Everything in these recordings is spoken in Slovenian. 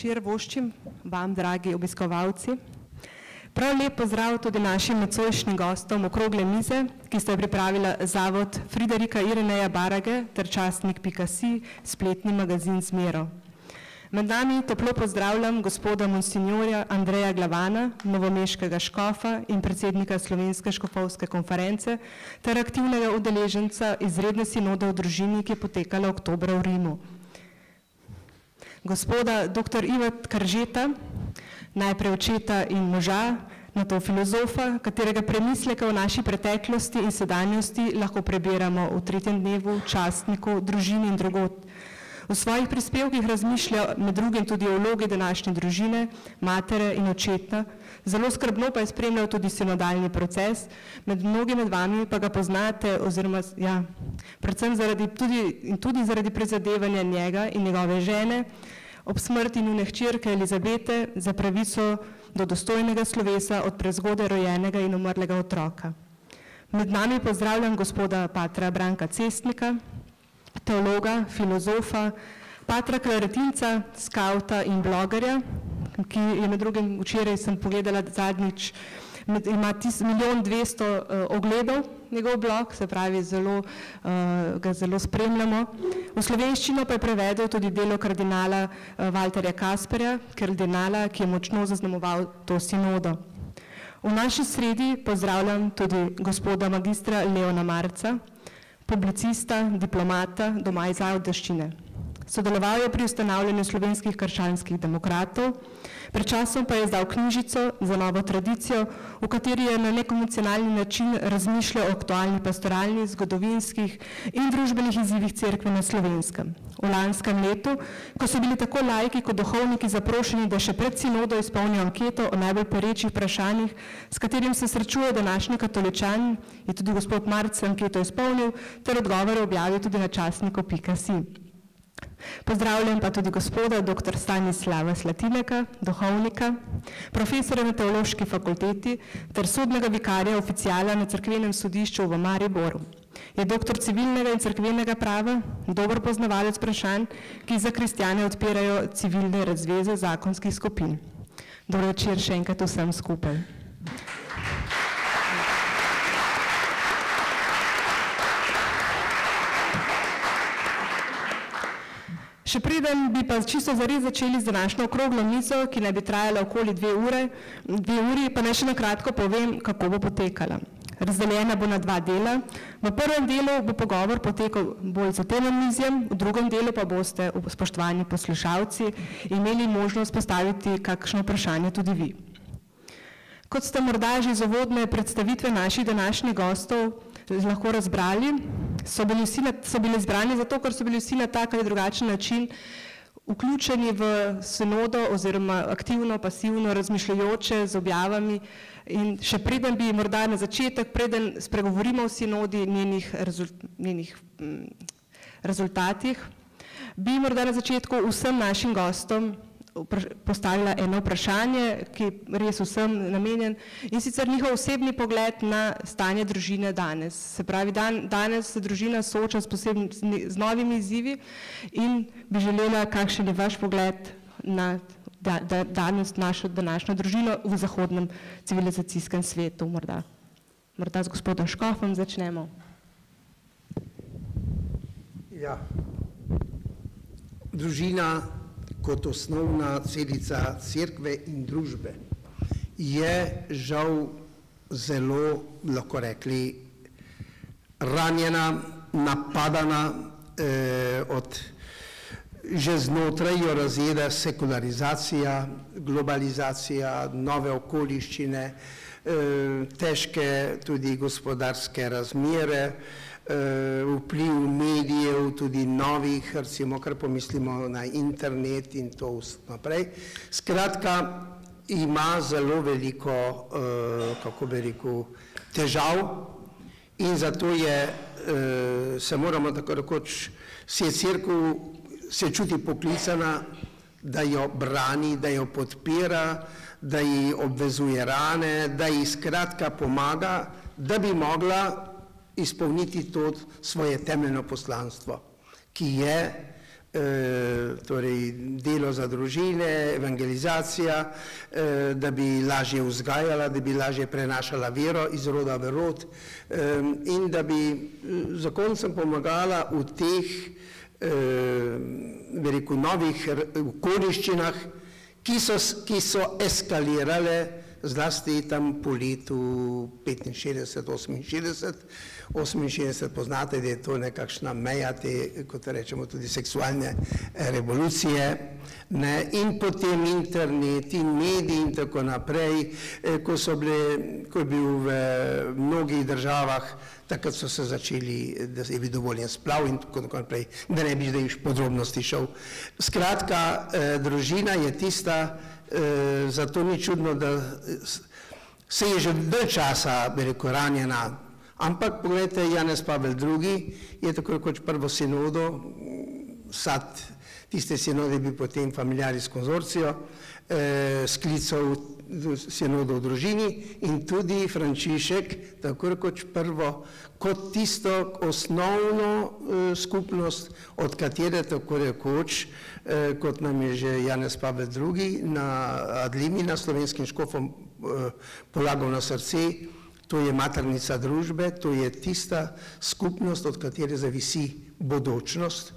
večer voščim vam, dragi obiskovalci. Prav lep pozdrav tudi našim nocojšnjim gostom okrogle mize, ki sta pripravila Zavod Friderika Ireneja Barage ter časnik.si, spletni magazin Zmero. Med nami toplo pozdravljam gospoda monsinjorja Andreja Glavana, novomeškega škofa in predsednika Slovenske škofovske konference ter aktivnega udeleženca izredne sinode v družini, ki je potekala oktobra v Rimu. Gospoda dr. Iva Karžeta, najprej očeta in moža, nato filozofa, katerega premisleke o naši preteklosti in sedanjosti lahko prebiramo v 3. dnevu, častniku, družini in drugod. V svojih prispevkih razmišlja med drugim tudi o vlogi današnje družine, matere in očeta, zelo skrbno pa je spremljal tudi sinodalni proces, mnogi med vami pa ga poznate, oziroma predvsem tudi zaradi prizadevanja njega in njegove žene ob smrti njune hčerke Elizabete za pravico do dostojnega slovesa od prezgodaj rojenega in umrlega otroka. Med nami pozdravljam gospoda patra Branka Cestnika, teologa, filozofa, patra klaretinca, skauta in blogerja, ki je med drugim včeraj sem pogledala zadnjič, ima 1.200.000 ogledov njegov blog, se pravi ga zelo spremljamo. V slovenščino pa je prevedel tudi delo kardinala Valterja Kasperja, kardinala, ki je močno zaznamoval to sinodo. V naši sredi pozdravljam tudi gospoda magistra Leona Marca, publicista, diplomata, doma iz Ajdovščine. Sodeloval je pri ustanavljanju slovenskih krščanskih demokratov, pred časom pa je izdal knjižico za novo tradicijo, v kateri je na nekonvencionalni način razmišljal o aktualnih pastoralnih, zgodovinskih in družbenih izzivih cerkve na Slovenskem. V lanskem letu, ko so bili tako laiki kot duhovniki zaprošeni, da še pred sinodo izpolnijo anketo o najbolj perečih vprašanjih, s katerim se srečuje današnji katoličan, je tudi gospod Marc anketo izpolnil ter odgovore objavil tudi na časniku.si. Pozdravljam pa tudi gospoda dr. Stanislava Slatineka, duhovnika, profesora na teološki fakulteti ter sodnega vikarja oficiala na cerkvenem sodišču v Mariboru. Je doktor civilnega in cerkvenega prava, dober poznavalec vprašanj, ki za kristjane odpirajo civilne razveze zakonskih skupin. Dobro večer še enkrat vsem skupaj. Še preden bi pa čisto zares začeli z današnjo okroglo mizo, ki naj bi trajala okoli 2 uri, pa naj še na kratko povem, kako bo potekala. Razdeljena bo na 2 dela. V prvem delu bo pogovor potekal bolj za tem omizjem, v drugem delu pa boste, spoštovani poslušalci, imeli možnost postaviti kakšno vprašanje tudi vi. Kot ste morda že iz uvodne predstavitve naših današnjih gostov lahko razbrali, so bili izbrani zato, ker so bili vsi na tak ali drugačen način vključeni v sinodo oziroma aktivno, pasivno, razmišljajoče z objavami in še preden bi morda na začetek, preden spregovorimo o sinodi, njenih rezultatih, bi morda na začetku vsem našim gostom postavila eno vprašanje, ki je res vsem namenjen, in sicer njihov osebni pogled na stanje družine danes. Se pravi, danes se družina sooča z novimi izzivi in bi želela, kakšen je vaš pogled na danes našo današnjo družino v zahodnem civilizacijskem svetu. Morda z gospodom Škofom začnemo. Ja, družina kot osnovna celica cerkve in družbe je žal zelo, lahko rekli, ranjena, napadana že znotraj jo razjeda sekularizacija, globalizacija, nove okoliščine, težke tudi gospodarske razmere, vpliv medijev, tudi novih, recimo, kar pomislimo na internet in to naprej. Skratka, ima zelo veliko, kako bi rekel, težav in zato se moramo tako rekoč, cerkev se čuti poklicana, da jo brani, da jo podpira, da ji obvezuje rane, da ji skratka pomaga, da bi mogla izpolniti to svoje temeljno poslanstvo, ki je torej delo za družine, evangelizacija, da bi lažje vzgajala, da bi lažje prenašala vero iz roda v rod in da bi zakoncem pomagala v teh, bi rekel, novih okoliščinah, ki so eskalirale zlasti tam po letu 65, 68 poznate, da je to nekakšna meja te, kot rečemo, tudi seksualne revolucije, in potem internet in mediji in tako naprej, ko je bil v mnogih državah, takrat so se začeli, da je bil dovoljen splav in tako naprej, da ne bi zdaj v podrobnosti šel. Skratka, družina je tista, zato ni čudno, da se je že dalj časa, bi rekel, ranjena. Ampak, pogledajte, Janez Pavel II. Je tako rekoč prvo sinodo, sad tiste sinode bi potem familiaris konzorcijo, sklical sinodo v družini in tudi Frančišek, tako rekoč prvo, kot tisto osnovno skupnost, od katere tako rekoč, kot nam je že Janez Pavel II. Na Adlimi, na slovenskim škofom polagal na srce, to je maternica družbe, to je tista skupnost, od katere zavisi bodočnost,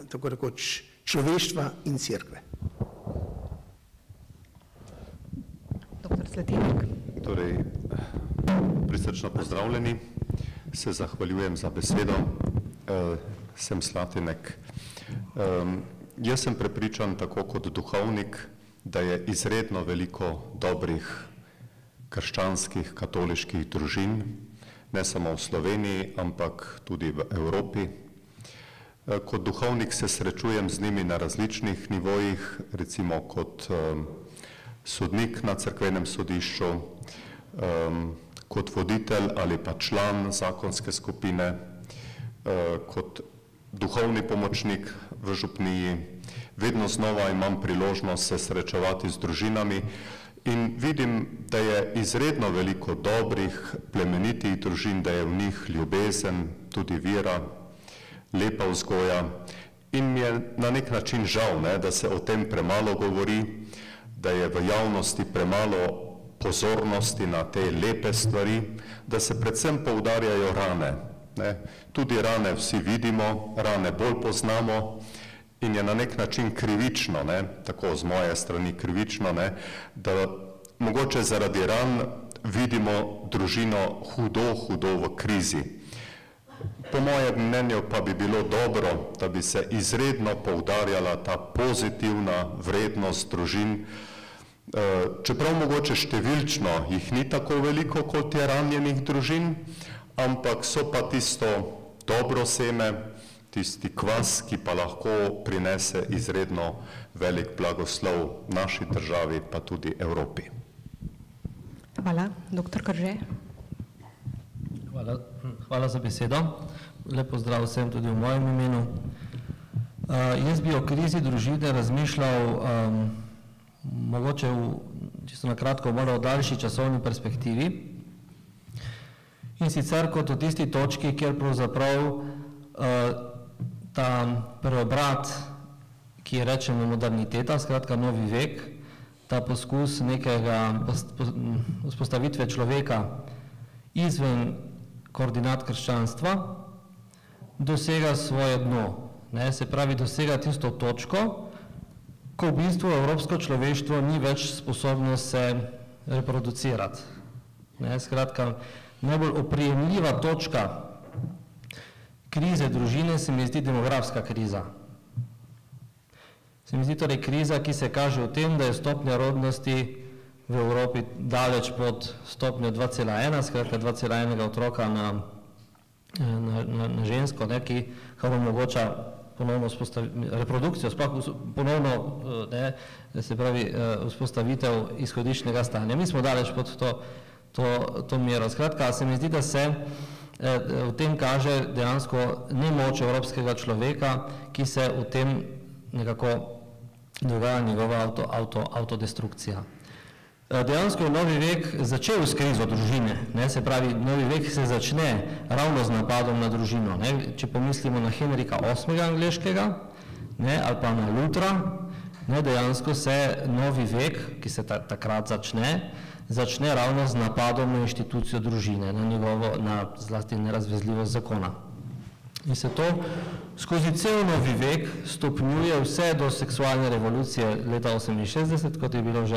tako rekoč, človeštva in cerkve. Doktor Slatinik. Torej, prisrčno pozdravljeni, se zahvaljujem za besedo, sem Slatinek. Jaz sem prepričan, tako kot duhovnik, da je izredno veliko dobrih krščanskih, katoliških družin, ne samo v Sloveniji, ampak tudi v Evropi. Kot duhovnik se srečujem z njimi na različnih nivojih, recimo kot sodnik na cerkvenem sodišču, kot voditelj ali pa član zakonske skupine, kot duhovni pomočnik v župniji. Vedno znova imam priložnost se srečevati z družinami in vidim, da je izredno veliko dobrih, plemenitih družin, da je v njih ljubezen, tudi vera, lepa vzgoja in mi je na nek način žal, da se o tem premalo govori, da je v javnosti premalo pozornosti na te lepe stvari, da se predvsem poudarjajo rane. Tudi rane vsi vidimo, rane bolj poznamo in je na nek način krivično, tako z moje strani krivično, da mogoče zaradi ran vidimo družino hudo v krizi. Po mojem mnenju pa bi bilo dobro, da bi se izredno poudarjala ta pozitivna vrednost družin, čeprav mogoče številčno jih ni tako veliko kot je ranjenih družin, ampak so pa tisto dobro seme, tisti kvas, ki pa lahko prinese izredno velik blagoslov naši državi, pa tudi Evropi. Hvala. Doktor Krže. Hvala za besedo. Lep pozdrav vsem tudi v mojem imenu. Jaz bi o krizi družine razmišljal mogoče čisto na kratko, malo v daljši časovni perspektivi. In sicer kot v tisti točki, kjer pravzaprav ta preobrat, ki je rečemo moderniteta, skratka novi vek, ta poskus nekega vzpostavitve človeka izven koordinat krščanstva, dosega svoje dno. Se pravi, dosega tisto točko, ko v bistvu evropsko človeštvo ni več sposobno se reproducirati. Skratka, najbolj oprijemljiva točka krize družine se mi zdi demografska kriza. Se mi zdi torej kriza, ki se kaže v tem, da je stopnja rodnosti v Evropi daleč pod stopnjo 2,1, skratka 2,1 otroka na žensko, ki kar omogoča ponovno reprodukcijo, ponovno, se pravi, vzpostavitev izhodiščnega stanja. Mi smo daleč pod to mero. Skratka, se mi zdi, da se v tem kaže dejansko nemoč evropskega človeka, ki se v tem nekako dogaja njegova autodestrukcija. Dejansko je novi vek začel s krizo družine, se pravi, novi vek se začne ravno z napadom na družino. Če pomislimo na Henrika VIII. Angleškega ali pa na Lutra, dejansko se novi vek, ki se takrat začne ravno z napadom na inštitucijo družine, na zlasti nerazvezljivost zakona. In se to skozi cel novi vek stopnjuje vse do seksualne revolucije leta 1968, kot je bilo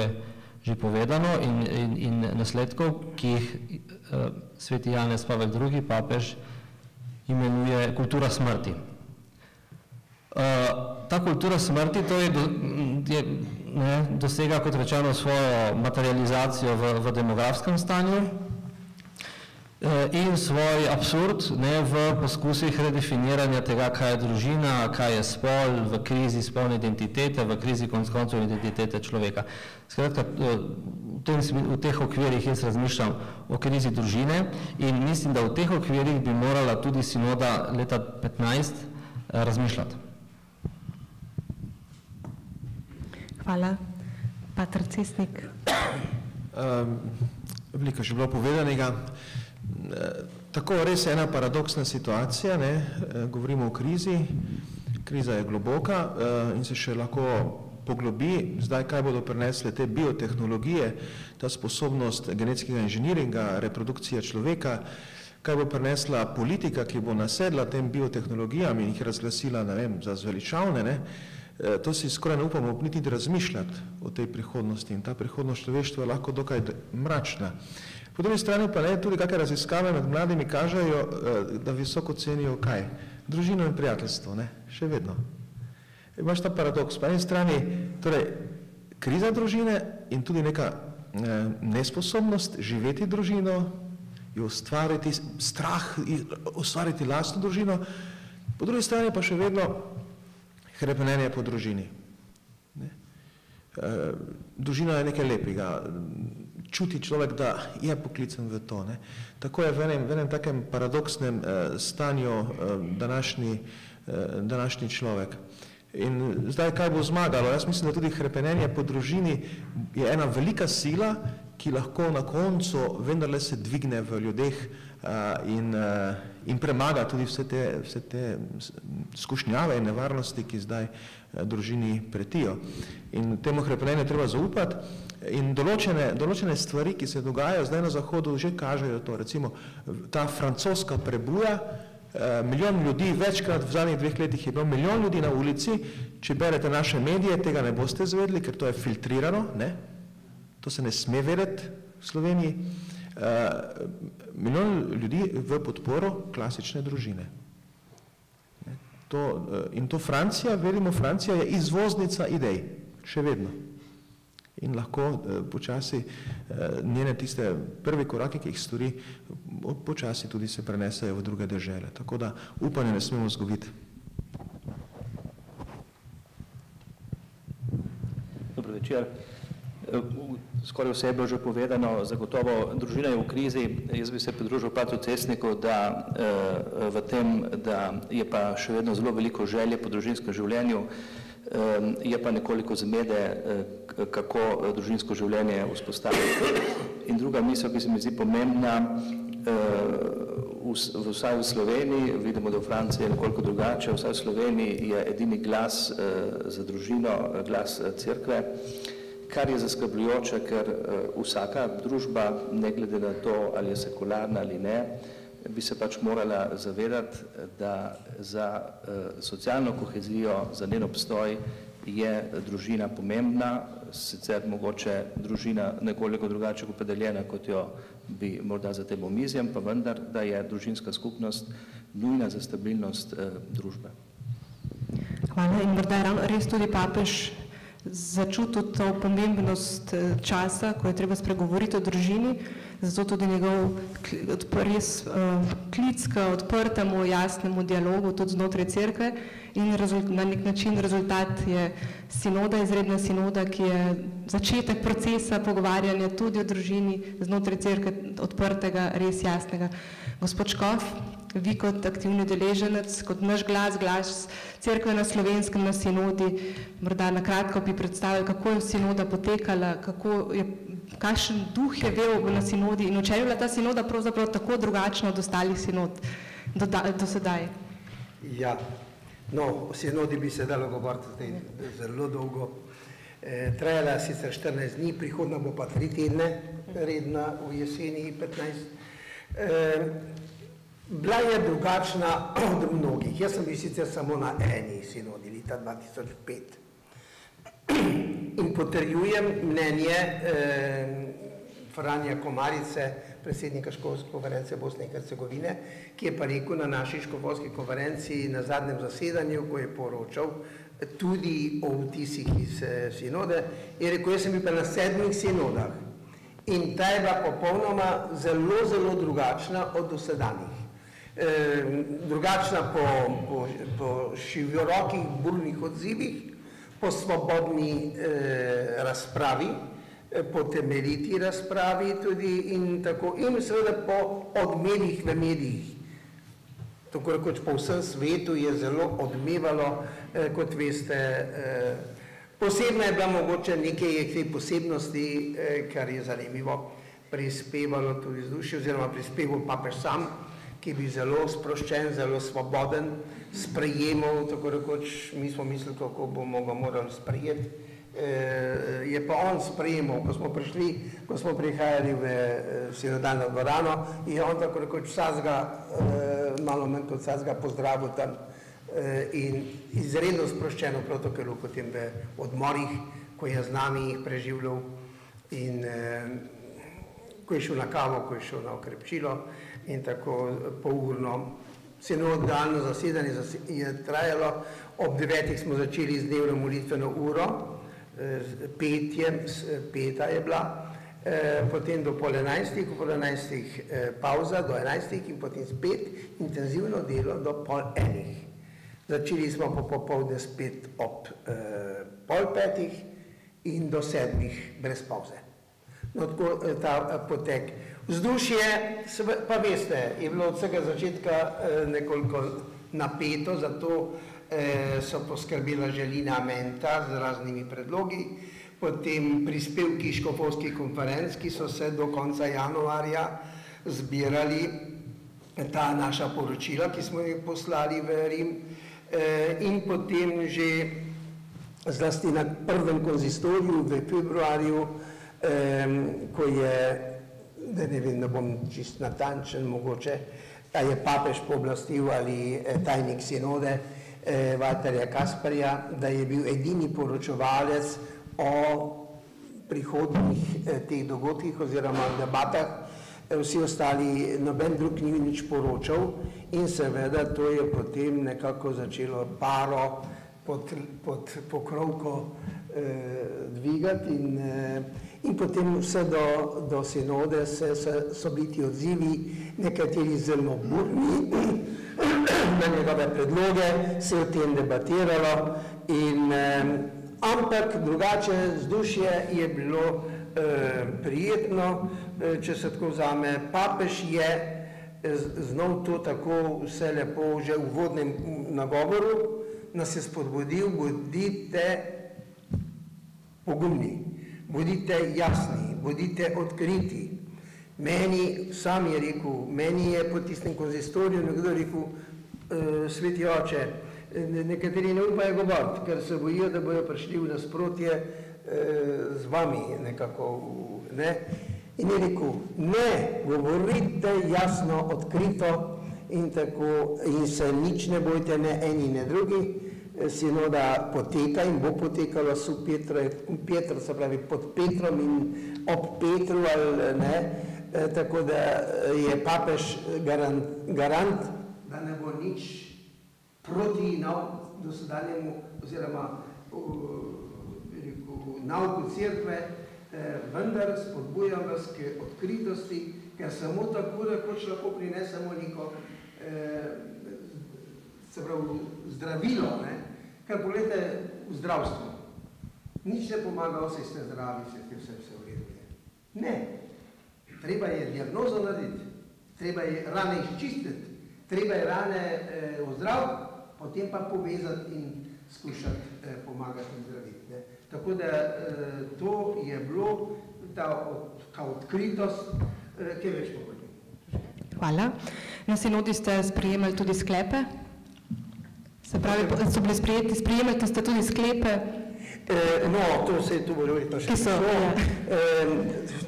že povedano, in nasledkov, ki jih sveti Janez Pavel II. Papež imenuje kultura smrti. Ta kultura smrti dosega, kot rečeno, svojo materializacijo v demografskem stanju in svoj absurd v poskusih redefiniranja tega, kaj je družina, kaj je spol, v krizi spolne identitete, v krizi konec koncev identitete človeka. Skratka, v teh okvirih jaz razmišljam o krizi družine in mislim, da v teh okvirih bi morala tudi sinoda leta 15 razmišljati. Hvala. Pater Cesnik. Veliko že bilo povedanega. Tako res je ena paradoksna situacija, govorimo o krizi, kriza je globoka in se še lahko poglobi. Zdaj, kaj bodo prinesle te biotehnologije, ta sposobnost genetskega inženiringa, reprodukcija človeka, kaj bo prinesla politika, ki bo nasedla tem biotehnologijam in jih razglasila, za zveličavne, to si skoraj ne upamo niti razmišljati o tej prihodnosti in ta prihodnost človeštva je lahko dokaj mračna. Po drugi strani pa tudi kakšne raziskave med mladimi kažejo, da visoko cenijo kaj? Družino in prijateljstvo, še vedno. Imaš ta paradoks, po eni strani, torej, kriza družine in tudi neka nesposobnost živeti družino, jo ustvariti strah, ustvariti lastno družino, po drugi strani pa še vedno hrepenenje po družini. Družina je nekaj lepega, čuti človek, da je poklican v to. Tako je v enem takem paradoksnem stanju današnji človek. In zdaj, kaj bo zmagalo? Jaz mislim, da tudi hrepenenje po družini je ena velika sila, ki lahko na koncu vendarle se dvigne v ljudeh in premaga tudi vse te skušnjave in nevarnosti, ki zdaj družini pretijo. In temu hrepenenju treba zaupati in določene stvari, ki se dogajajo zdaj na Zahodu, že kažejo to. Recimo, ta francoska prebuja, milijon ljudi, večkrat v zadnjih 2 letih je bilo milijon ljudi na ulici, če berete naše medije, tega ne boste zvedeli, ker to je filtrirano, to se ne sme vedeti v Sloveniji, milijon ljudi v podporo klasične družine. In to Francija, vedimo, Francija je izvoznica idej, še vedno. In lahko počasi njene tiste prvi koraki, ki jih stori, počasi tudi se prenesejo v druge dežele. Tako da upanje ne smemo izgubiti. Dobro večer. Skoraj vse je bilo že povedano, zagotovo družina je v krizi. Jaz bi se pridružil Patru Cesniku, da v tem, da je pa še vedno zelo veliko želje po družinskem življenju, je pa nekoliko zmede, kako družinsko življenje vzpostaviti. In druga misel, ki se mi zdi pomembna, vsaj v Sloveniji, vidimo, da v Franciji je nekoliko drugače, vsaj v Sloveniji je edini glas za družino, glas cerkve, kar je zaskrbljujoče, ker vsaka družba, ne glede na to, ali je sekularna ali ne, bi se pač morala zavedati, da za socialno kohezijo, za njen obstoj je družina pomembna, sicer mogoče družina nekoliko drugače opredeljena, kot jo bi morda za tem omizjem, pa vendar, da je družinska skupnost nujna za stabilnost družbe. Hvala in morda je res tudi papež začutil to pomembnost časa, ko je treba spregovoriti o družini, zato tudi njegov res klic k odprtemu, jasnemu dialogu tudi znotraj cerkve in na nek način rezultat je sinoda, izredna sinoda, ki je začetek procesa pogovarjanja tudi o družini znotraj cerkve, odprtega, res jasnega. Gospod Škof, vi kot aktivni udeleženec, kot naš glas cerkve na Slovenskem na sinodi, morda na kratko bi predstavili, kako je sinoda potekala, kakšen duh je vel na sinodi in v čem je bila ta sinoda pravzaprav tako drugačna od ostalih sinod do sedaj? Ja, no, o sinodi bi se dalo govoriti zelo dolgo. Trajala sicer 14 dni, prihodna bo pa 3 tedne, redna v jeseni 15. Bila je drugačna od mnogih. Jaz sem bil sicer samo na eni sinodi leta 2005. In potrjujem mnenje Franja Komarice, predsednika Škofovske konference Bosne in Hercegovine, ki je pa rekel na naši škofovski konferenciji na zadnjem zasedanju, ko je poročal tudi o vtisih iz sinode, je rekel, jaz sem bil pa na 7 sinodah in ta je bila popolnoma zelo drugačna od dosedanjih. Drugačna po širokih, burnih odzivih, po svobodni razpravi, po temeljiti razpravi tudi in tako, in seveda po odmevih v medijih. Tako rekoč po vsem svetu je zelo odmevalo, kot veste, posebno je bila mogoče nekaj posebnosti, kar je zanimivo, prispevalo tudi vzdušje, oziroma prispeval papež sam, ki je bil zelo sproščen, zelo svoboden, sprejemal, tako rekoč, mi smo mislili, kako bomo ga morali sprejeti. Je pa on sprejemal, ko smo prihajali v sinodalno dvorano, je on tako rekoč vsakega, malo manj kot vsakega pozdravil tam in izredno sproščeno protokolu potem v odmorih, ko je z nami jih preživljal in ko je šel na kavo, ko je šel na okrepčilo in tako polurno. Sinodalno zasedanje je trajalo, ob 9. smo začeli z dnevno molitveno uro, petjem, peta je bila, potem do pol 11, po 11 pauza do 11 in potem spet intenzivno delo do pol 1. Začeli smo popoldne spet ob pol 5 in do 7 brez pauze. No, tako ta potek. Vzdušje, pa veste, je bilo od vsega začetka nekoliko napeto, zato so poskrbela Želina Menta z raznimi predlogi, potem prispevki škofovskih konferenc, ki so se do konca januarja zbirali ta naša poročila, ki smo jih poslali v Rim, in potem že zlasti na prvem konzistoriju v februarju, ko je, da ne vem, ne bom čist natančen mogoče, da je papež pooblastil ali tajnik sinode Valterja Kasparja, da je bil edini poročevalec o prihodnjih teh dogodkih oziroma debatah, vsi ostali, noben drug ni nič poročal in seveda to je potem nekako začelo paro pod pokrovko dvigati in potem vse do sinode so bili ti odzivi, nekateri zelo burni, na njegove predloge se je o tem debatiralo, ampak drugače vzdušje je bilo prijetno, če se tako vzame. Papež je znal to tako vse lepo že v uvodnem nagovoru, nas je spodbudil, bodite pogumni, bodite jasni, bodite odkriti. Meni, sam je rekel, meni je po tistem konzistoriju nekdo rekel, sveti oče, nekateri ne upajo govoriti, ker se bojijo, da bojo prišli v nasprotje z vami nekako, ne. In je rekel, ne, govorite jasno, odkrito in tako, in se nič ne bojte, ne eni, ne drugi. Sinoda poteka in bo potekala su Petro, se pravi pod Petrom in ob Petru, ali ne, tako da je papež garant, da ne bo nič proti dosedanjemu oziroma nauku cerkve, vendar spodbujam vas k odkritosti, ker samo tako rekoč lahko prinesemo neko se pravi zdravilo, ne? Ker pogledajte v zdravstvu. Nič ne pomaga, vse ste zdravi, vse v redu. Ne. Treba je diagnozo narediti, treba je rane izčistiti, treba je rane ozdraviti, potem pa povezati in skušati pomagati in zdraviti. Tako da to je bilo ta odkritost, ki je več pogodil. Hvala. Na sinodi ste sprejemali tudi sklepe? Se pravi, so bili sprejemali ste tudi sklepe? No, to se je tu bolj pa še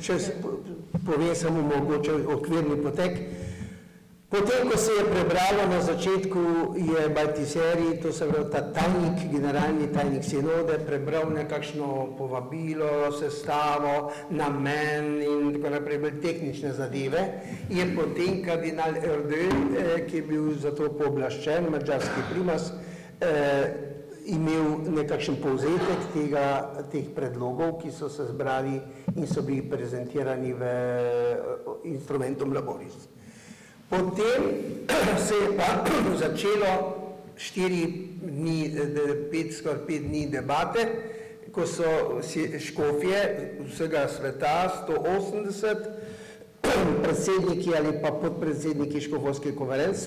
če povem samo mogoče okvirni potek. Potem, ko se je prebralo na začetku, je Baltiseri, to se pravi ta tajnik, generalni tajnik sinode, prebral nekakšno povabilo, sestavo, namen in tako naprej, bolj tehnične zadeve, je potem kardinal Erdős, ki je bil za to pooblaščen, madžarski primas, imel nekakšen povzetek teh predlogov, ki so se zbrali in so bili prezentirani v instrumentum laboris. Potem se je pa začelo 4 dni, 5 dni debate, ko so škofje vsega sveta, 180, predsedniki ali pa podpredsedniki škofovskih konferenc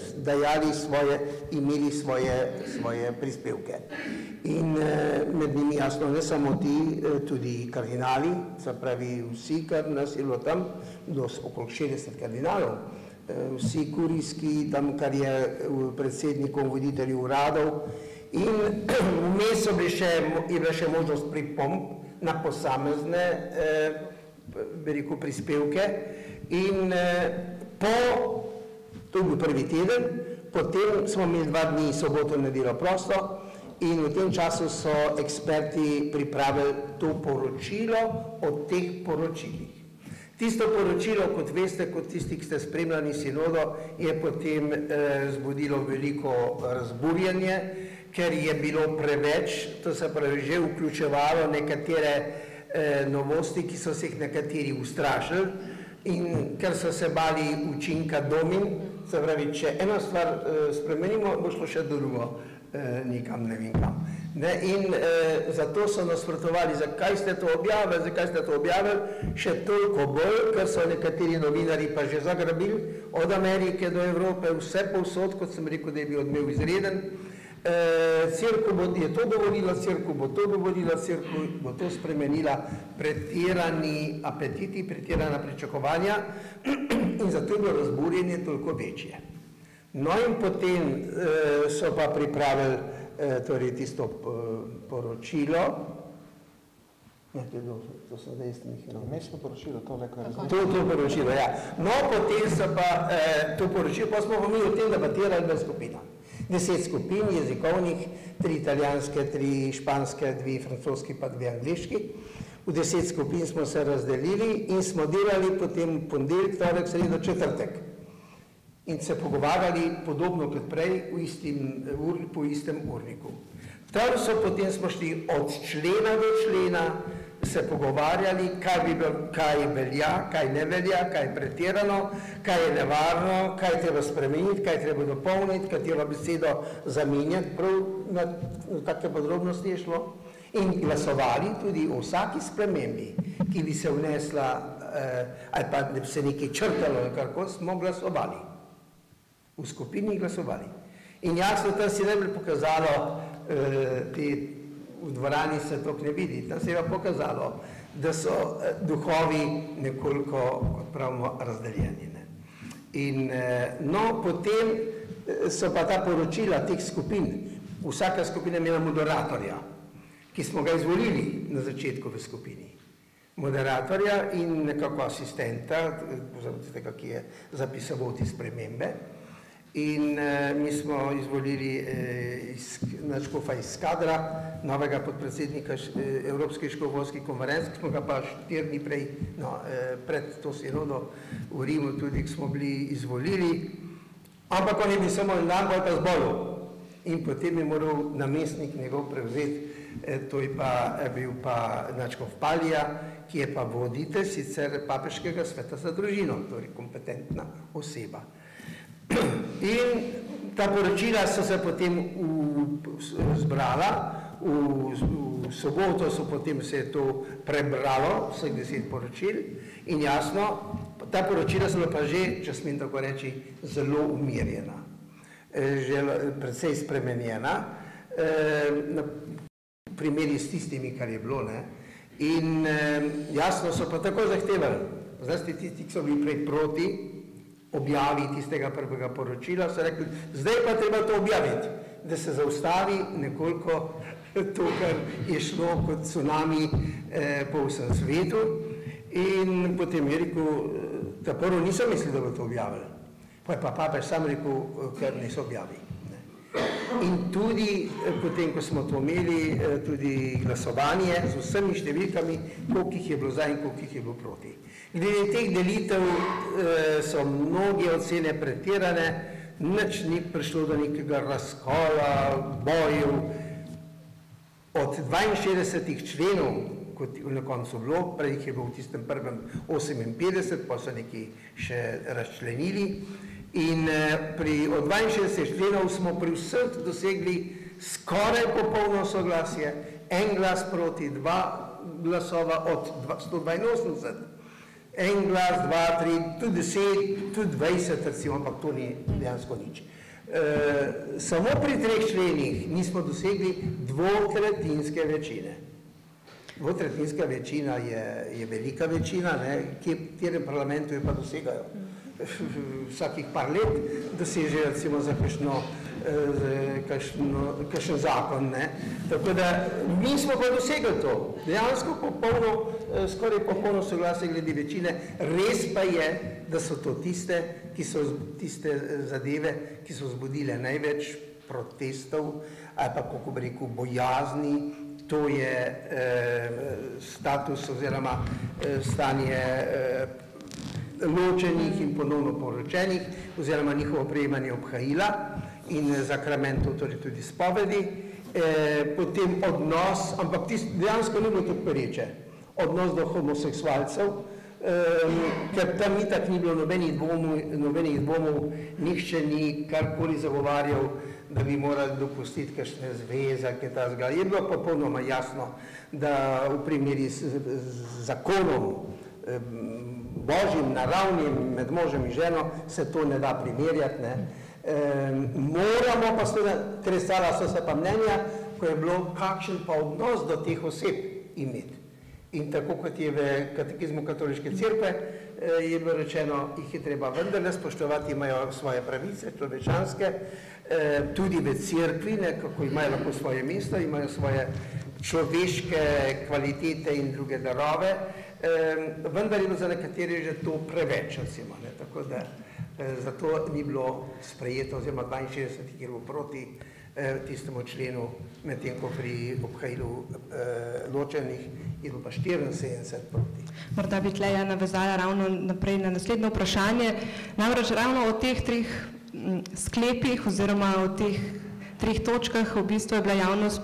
imeli svoje prispevke. In med njimi jasno ne samo ti, tudi kardinali, se pravi vsi, kar nas je bilo tam, okrog 60 kardinalov, vsi kurijski, tam kar je predsednikom, voditelji uradov, in vmes je bila še možnost pripomb na posamezne prispevke. In to je bil prvi teden, potem smo imeli 2 dni soboto in nedeljo prosto in v tem času so eksperti pripravili to poročilo o teh poročilih. Tisto poročilo, kot veste, kot tisti, ki ste spremljali sinodo, je potem zbudilo veliko razburjanje, ker je bilo preveč, to se pravi, že vključevalo nekatere novosti, ki so se jih nekateri ustrašili, in ker so se bali učinka domin, se pravi, če eno stvar spremenimo, bo šlo še drugo, nikam, ne vem kam. In zato so nasprotovali, zakaj ste to objavili, še toliko bolj, ker so nekateri novinari pa že zagrabili od Amerike do Evrope, vse povsod, kot sem rekel, da je bil odmev izreden. Cerkev je to dovolila, cerkev bo to dovolila, cerkev bo to spremenila, pretirani apetiti, pretirana pričakovanja in zato je bilo razburjenje toliko večje. No in potem so pa pripravili torej tisto poročilo, to so dejstvenih, Mestno poročilo, to poročilo, ja. No, potem so pa to poročilo, pa smo mi o tem debatirali v skupinah. 10 skupin jezikovnih, 3 italijanske, 3 španske, 2 francoski pa 2 angliški. V 10 skupin smo se razdelili in smo delali potem ponedeljek, torek, sredo, četrtek. In se pogovarjali podobno kot prej, po istem urniku. Tam so potem smo šli od člena do člena, se pogovarjali, kaj velja, kaj ne velja, kaj je pretirano, kaj je nevarno, kaj treba spremeniti, kaj treba dopolniti, katero besedo zamenjati, prav na kakšne podrobnosti je šlo. In glasovali tudi o vsaki spremembi, ki bi se vnesla, ali pa bi se nekaj črtalo, kako smo glasovali. V skupini glasovali. In jasno, tam si najbolj pokazalo, v dvorani se to ne vidi, tam se je pokazalo, da so duhovi nekoliko, kot pravimo, razdeljeni. In no, potem so pa ta poročila teh skupin, vsaka skupina imela moderatorja, ki smo ga izvolili na začetku v skupini. Moderatorja in nekako asistenta, ki je zapisoval te spremembe. In mi smo izvolili nadškofa iz kadra, novega podpredsednika Evropskih škofovskih konferenc, ki smo ga pa 4 dni prej, pred to sinodo v Rimu tudi, ki smo bili izvolili. Ampak on je bil samo en dan, bolj pa zbolel. In potem je moral namestnik njegov prevzeti, to je pa bil pa nadškof Palija, ki je pa voditelj sicer papeškega sveta za družino, torej kompetentna oseba. In ta poročila so se potem zbrala, v soboto so potem se to prebralo, vseh 10 poročil in jasno, ta poročila so pa že, če smem tako reči, zelo umirjena, že precej spremenjena. primerjali s tistimi, kar je bilo. Ne? In jasno so pa tako zahtevali, zlasti tisti, ki so bili prej proti objavi tistega prvega poročila, so rekli, zdaj pa treba to objaviti, da se zaustavi nekoliko to, kar je šlo kot tsunami po vsem svetu. In potem je rekel, da prvo nisem mislil, da bo to objavili. Pa je pa papež sam rekel, ker niso objavi. In tudi potem, ko smo to imeli, tudi glasovanje z vsemi številkami, koliko jih je bilo za in koliko jih je bilo proti. Glede teh delitev so mnoge ocene pretirane, nič ni prišlo do nekega razkola, bojev. Od 62 členov, kot na koncu bilo, prej jih je bilo v tistem prvem 58, pa so neki še razčlenili. In od 62 členov smo pri vseh dosegli skoraj popolno soglasje, en glas proti, 2 glasova od 182, en glas, 2, 3, tudi 10, tudi 20, recimo, ampak to ni dejansko nič. Samo pri 3 členih nismo dosegli dvotretjinske večine. Dvotretjinska večina je velika večina, v katerem parlamentu je pa dosegajo. Vsakih par let doseže recimo za kakšen zakon. Tako da mi smo pa dosegli to. Dejansko skoraj popolno soglasje glede večine. Res pa je, da so to tiste zadeve, ki so vzbudile največ protestov ali pa, kako bi rekel, bojazni. To je status oziroma stanje ločenih in ponovno poročenih oziroma njihovo prejemanje obhajila in zakramentov, torej tudi spovedi, potem odnos, ampak dejansko ni bilo tako pereče, odnos do homoseksualcev, ker tam itak ni bilo nobenih dvomov, nihče ni karkoli zagovarjal, da bi morali dopustiti kakšne zveze, ki ta zgleda. Je bilo popolnoma jasno, da v primeri z zakonom božjim, naravnim, med možem in ženo, se to ne da primerjati. Moramo pa seveda, tresala so se pa mnenja, ko je bilo kakšen pa odnos do teh oseb imeti. In tako kot je v katekizmu katoliške cerkve, je bilo rečeno, jih je treba vendarle spoštovati, imajo svoje pravice, človečanske, tudi v cerkvi, kako imajo lahko svoje mesto, imajo svoje človeške kvalitete in druge darove, vendar je bilo za nekatere že to preveč, recimo, tako da zato ni bilo sprejeto, oziroma 62 je bilo proti tistemu členu, medtem ko pri obhajilu ločenih je bilo pa 74 proti. Morda bi tleja navezala ravno naprej na naslednje vprašanje, namreč ravno o teh 3 sklepih oziroma o teh 3 točkah v bistvu je bila javnost,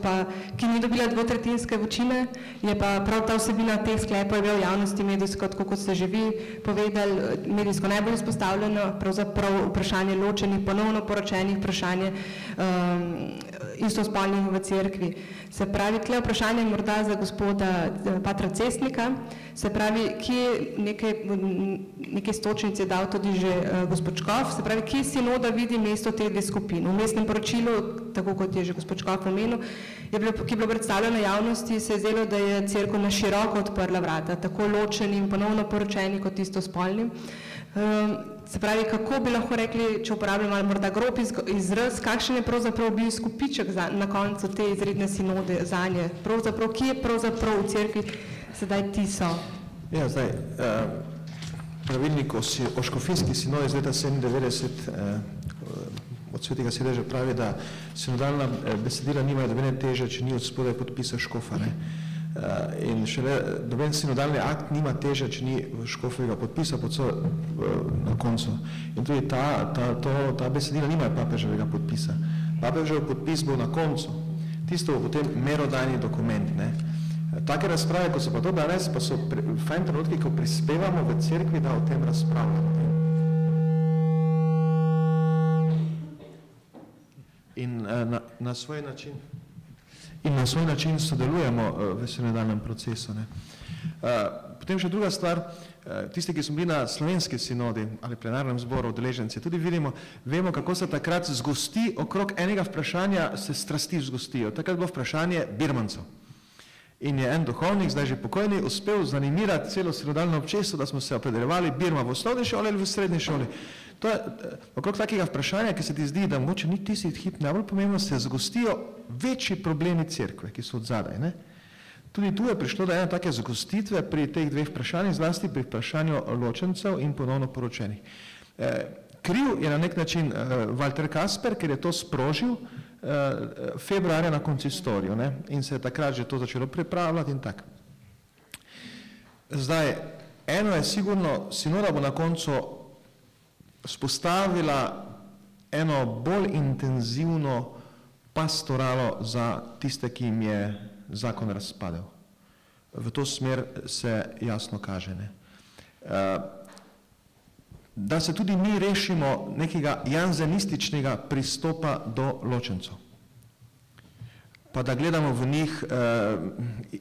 ki ni dobila dvotretjinske večine, je pa prav ta vsebina teh sklepov je bila v javnosti medijsko, tako kot ste že vi povedali, medijsko najbolj izpostavljeno, pravzaprav vprašanje ločenih, ponovno poročenih, vprašanje istospolnih v cerkvi. Se pravi, tle vprašanje morda za gospoda patra Cestnika, se pravi, kje neke stočnice je dal tudi že gospod Škof, se pravi, kje sinoda vidi mesto teh 2 skupin. V mestnem poročilu, tako kot je že gospod Škof omenil, ki je bilo predstavljeno javnosti, se je zdelo, da je cerkev na široko odprla vrata, tako ločenim, ponovno poročenim kot istospolnim. Se pravi, kako bi lahko rekli, če uporabljamo morda grob izraz, kakšen je pravzaprav bil izkupiček na koncu te izredne sinode zanje? Pravzaprav, kje pravzaprav v cerkvi sedaj ti so? Ja, zdaj, pravilnik o škofijski sinodi iz leta 97 od Svetega sedeža pravi, da sinodalna besedila nimajo nobene teže, če ni od spodaj podpisa škofa. In šele noben sinodalni akt nima teže, če ni škofovega podpisa na koncu. In tudi ta besedila nimajo papeževega podpisa. Papežev podpis bo na koncu. Tisto bo potem merodajni dokument. Take razprave, ko so pa to danes, pa so fajn trenutki, ko prispevamo v cerkvi, da o tem razpravljamo. In na svoj način sodelujemo v sinodalnem procesu. Potem še druga stvar, tisti, ki smo bili na slovenski sinodi ali plenarnem zboru udeleženci, tudi vemo, kako se takrat zgosti okrog enega vprašanja, se strasti zgostijo. Takrat je bilo vprašanje Birmancov. In je en duhovnik, zdaj že pokojni, uspel zanimirati celo sinodalno občestvo, da smo se opredeljevali birma v osnovni šoli ali v srednji šoli. To je okrog takega vprašanja, ki se ti zdi, da mogoče ni tisti hip najbolj pomembno, se zgostijo večji problemi cerkve, ki so odzadaj. Ne? Tudi tu je prišlo do ene take zgostitve pri teh dveh vprašanjih, zlasti pri vprašanju ločencev in ponovno poročenih. Kriv je na nek način Walter Kasper, ker je to sprožil februarja na konsistoriju, ne? In se je takrat že to začelo pripravljati in tako. Zdaj, eno je sigurno, sinoda bo na koncu spostavila eno bolj intenzivno pastoralo za tiste, ki jim je zakon razpadel. V to smer se jasno kaže. Ne? Da se tudi mi rešimo nekega janzenističnega pristopa do ločencov. Pa da gledamo v njih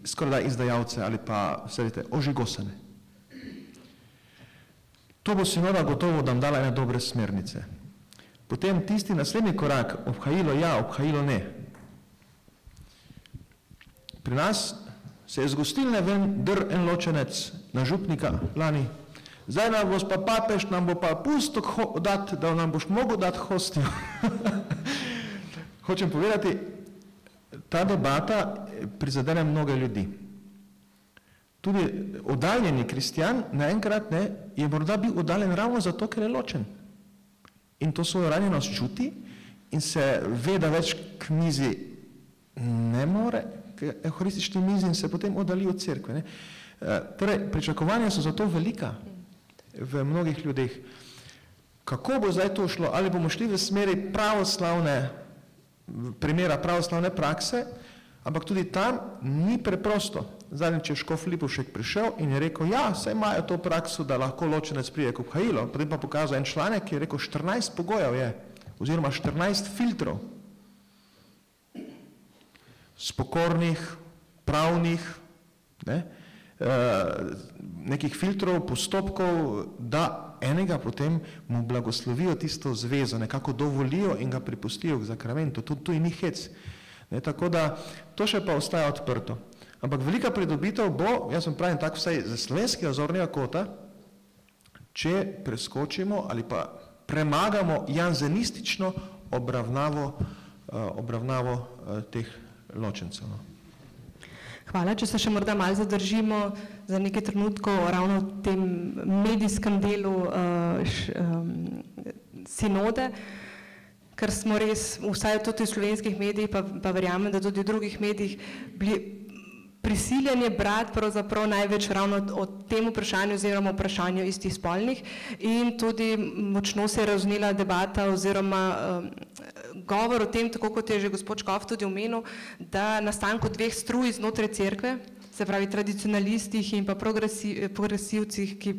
skoraj da izdajalce ali pa sedite, ožigosane. To bo sinoda gotovo nam dala ene dobre smernice. Potem tisti naslednji korak, obhajilo ja, obhajilo ne. Pri nas se je z gostilne ven en ločenec na župnika lani. Zdaj nam boš pa papež, nam bo pa pusto dati, da nam boš mogel dati hostijo. Hočem povedati, ta debata prizadene mnoge ljudi. Tudi oddaljeni kristjan, naenkrat ne, je morda bil oddaljen ravno zato, ker je ločen. In to svojo ranjenost čuti in se ve, da več k mizi ne more, k evharistični mizi in se potem oddali od cerkve. Ne. Torej, pričakovanja so zato velika v mnogih ljudeh. Kako bo zdaj to šlo? Ali bomo šli v smeri pravoslavne, primera pravoslavne prakse, ampak tudi tam ni preprosto. Zadnjič je škof Lipovšek prišel in je rekel, ja, saj imajo to prakso, da lahko ločenec pride k obhajilu. Potem pa pokazal en članek, ki je rekel, 14 pogojev je, oziroma 14 filtrov. Spokornih, pravnih, ne, nekih filtrov, postopkov, da enega potem mu blagoslovijo tisto zvezo, nekako dovolijo in ga pripustijo k zakramentu. To ni hec. Ne, tako da to še pa ostaja odprto. Ampak velika pridobitev bo, jaz sem pravim tako vsaj za slovenskega zornega kota, če preskočimo ali pa premagamo janzenistično obravnavo teh ločencev. Hvala. Če se še morda malo zadržimo za nekaj trenutkov ravno v tem medijskem delu sinode, ker smo res, vsaj tudi v slovenskih medijih, pa verjamem, da tudi v drugih medijih, bili prisiljeni brati pravzaprav največ ravno o tem vprašanju oziroma vprašanju istih spolnih in tudi močno se je razvnela debata oziroma govor o tem, tako kot je že gospod Škof tudi omenil, da nastanku dveh struj znotraj cerkve, se pravi tradicionalistih in pa progresivcih, ki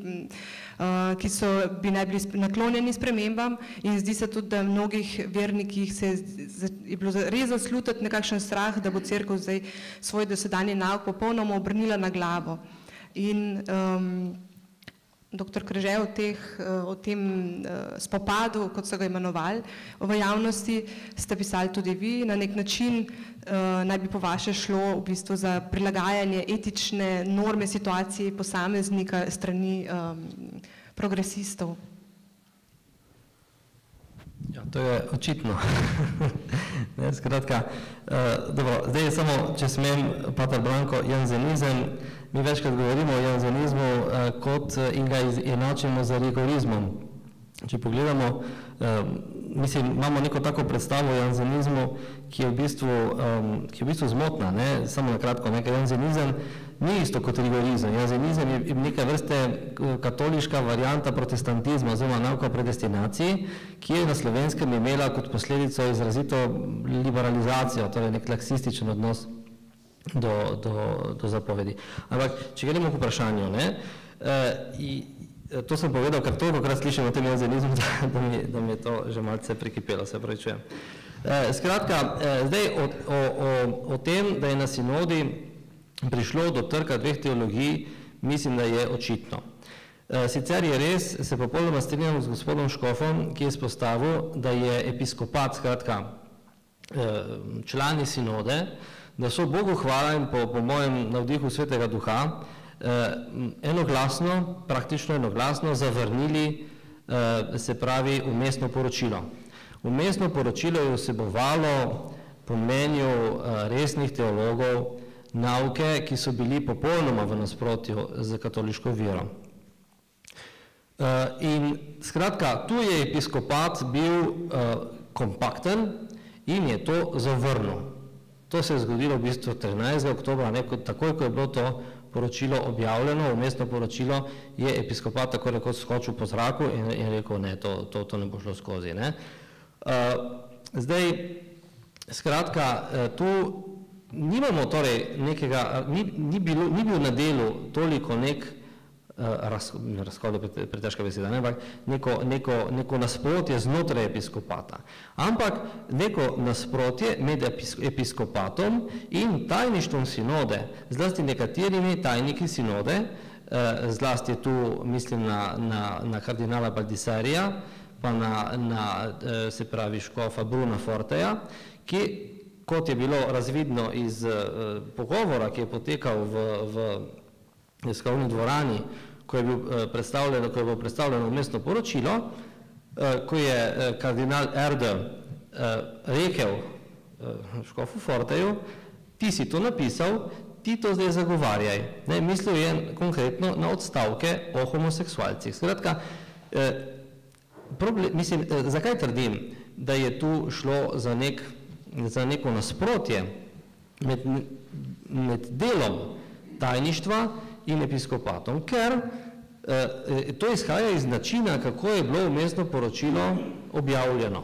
bi naj bili naklonjeni spremembam in zdi se tudi, da mnogih vernikih je bilo res zaslutiti nekakšen strah, da bo cerkev zdaj svoj dosedanji nauk popolnoma obrnila na glavo. In dr. Križe o tem spopadu, kot so ga imenovali v javnosti, ste pisali tudi vi, na nek način naj bi po vaše šlo v bistvu za prilagajanje etične norme situaciji posameznika strani progresistov. Ja, to je očitno. Skratka, dobro, zdaj je samo, če smem, pater Branko, janzenizem, mi večkrat govorimo o janzenizmu kot in ga enačimo z rigorizmom. Če pogledamo, mislim, imamo neko tako predstavo o janzenizmu, ki je v bistvu zmotna, ne? Samo na kratko, nekaj janzenizem ni isto kot rigorizem. Janzenizem je neka vrste katoliška varianta protestantizma oziroma nauka o predestinaciji, ki je na Slovenskem imela kot posledico izrazito liberalizacijo, torej nek laksističen odnos do zapovedi. Ampak, če gremo k vprašanju, ne, to sem povedal, ker tolikokrat slišim o tem janzenizmu, da mi je to že malce prekipelo, se pravičujem. Skratka, zdaj o tem, da je na sinodi prišlo do trka dveh teologij, mislim, da je očitno. Sicer je res, se popolnoma strinjam z gospodom Škofom, ki je izpostavil, da je episkopat, skratka, člani sinode, da so Bogu hvala in po mojem navdihu Svetega Duha enoglasno, praktično enoglasno zavrnili, se pravi, vmesno poročilo. Vmesno poročilo je vsebovalo po mnenju resnih teologov nauke, ki so bili popolnoma v nasprotju z katoliško vero. In skratka, tu je episkopat bil kompakten in je to zavrnil. To se je zgodilo v bistvu 13. oktobra, takoj, ko je bilo to poročilo objavljeno, vmesno poročilo, je episkopat tako rekoč skočil po zraku in rekel, ne, to ne bo šlo skozi. Zdaj, skratka, tu nimamo torej nekega, ni bil na delu toliko razhod je pretežka beseda, ampak neko nasprotje znotraj episkopata. Ampak neko nasprotje med episkopatom in tajništvom sinode, zlasti nekaterimi tajniki sinode, zlasti tu mislim na kardinala Baldissarija, pa na se pravi škofa Bruna Forteja, ki, kot je bilo razvidno iz pogovora, ki je potekal v tiskovni dvorani, ko je bilo predstavljeno vmesno poročilo, ko je kardinal Erdő rekel škofu Forteju, ti si to napisal, ti to zdaj zagovarjaj. Mislil je konkretno na odstavke o homoseksualcih. Skratka, mislim, zakaj trdim, da je tu šlo za neko nasprotje med delom tajništva in episkopatom, ker to izhaja iz načina, kako je bilo vmesno poročilo objavljeno.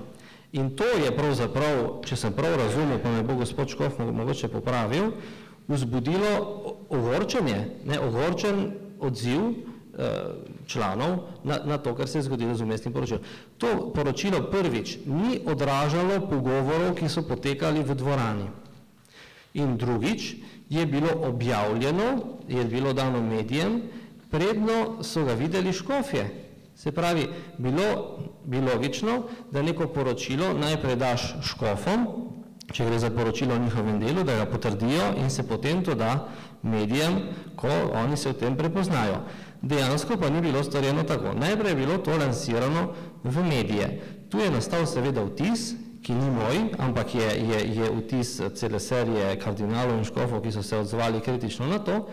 In to je pravzaprav, če sem prav razumel, pa me bo gospod Škof mogoče popravil, vzbudilo ogorčen odziv članov na to, kar se je zgodilo z vmesnim poročilom. To poročilo prvič ni odražalo pogovorov, ki so potekali v dvorani. In drugič je bilo objavljeno, je bilo dano medijem, predno so ga videli škofje. Se pravi, bi logično, da neko poročilo najprej daš škofom, če gre za poročilo o njihovem delu, da ga potrdijo in se potem to da medijem, ko oni se v tem prepoznajo. Dejansko pa ni bilo storjeno tako. Najprej je bilo to lansirano v medije. Tu je nastal seveda vtis, ki ni moj, ampak je vtis cele serije kardinalov in škofov, ki so se odzvali kritično na to,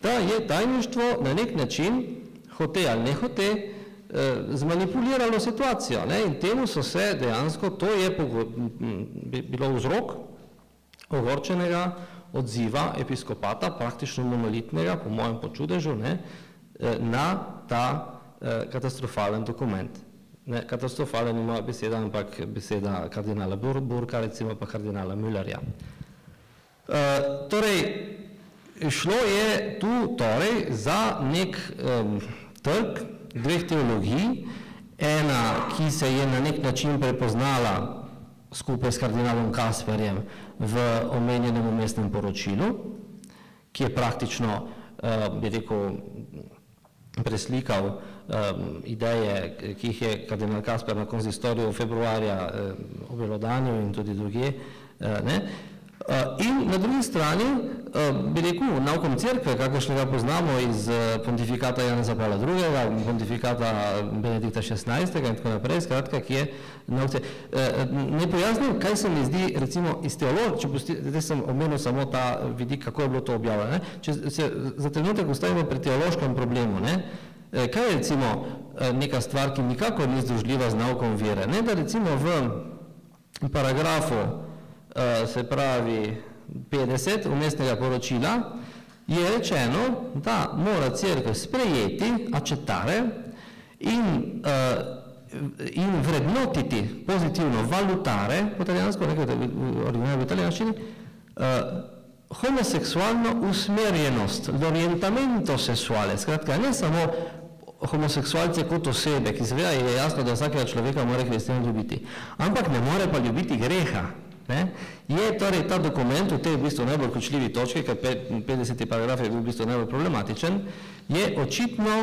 da je tajništvo na nek način, hote ali ne hote, zmanipuliralo situacijo. In temu so se dejansko, to je bilo vzrok ogorčenega odziva episkopata, praktično monolitnega, po mojem počudežu, na ta katastrofalen dokument. Katastrofalen ni moja beseda, ampak beseda kardinala Burka, recimo pa kardinala Müllerja. Torej, šlo je tu torej za nek trg dveh teologij, ena, ki se je na nek način prepoznala skupaj s kardinalom Kasperjem v omenjenem vmesnem poročilu, ki je praktično, bi rekel, preslikal ideje, ki jih je kardinal Kasper na konzistoriju februarja obelodanil in tudi drugje. In na drugi strani, bi rekel, naukom cerkve, kakršnega poznamo iz pontifikata Janeza Pavla II., pontifikata Benedikta XVI. In tako naprej, skratka, ki je nauce. Ne pojasnim, kaj se mi zdi, recimo, iz teologije, zdaj sem omenil samo ta vidik, kako je bilo to objavljeno. Če se za trenutek ustavimo pri teološkem problemu, kaj je recimo neka stvar, ki nikakor ni združljiva z naukom vere? Da recimo v paragrafu, se pravi 50 vmesnega poročila, je rečeno, da mora cerkev sprejeti, accettare in vrednotiti, pozitivno valutare, po italijansko, nekaj originalno v italijanščini, homoseksualno usmerjenost, l'orientamento sessuale, skratka, ne samo homoseksualce kot osebe, ki seveda je jasno, da vsakega človeka mora hristijan ljubiti, ampak ne more pa ljubiti greha. Je torej ta dokument v tej v bistvu najbolj kočljivi točki, ker 50. paragraf je bil v bistvu najbolj problematičen, je očitno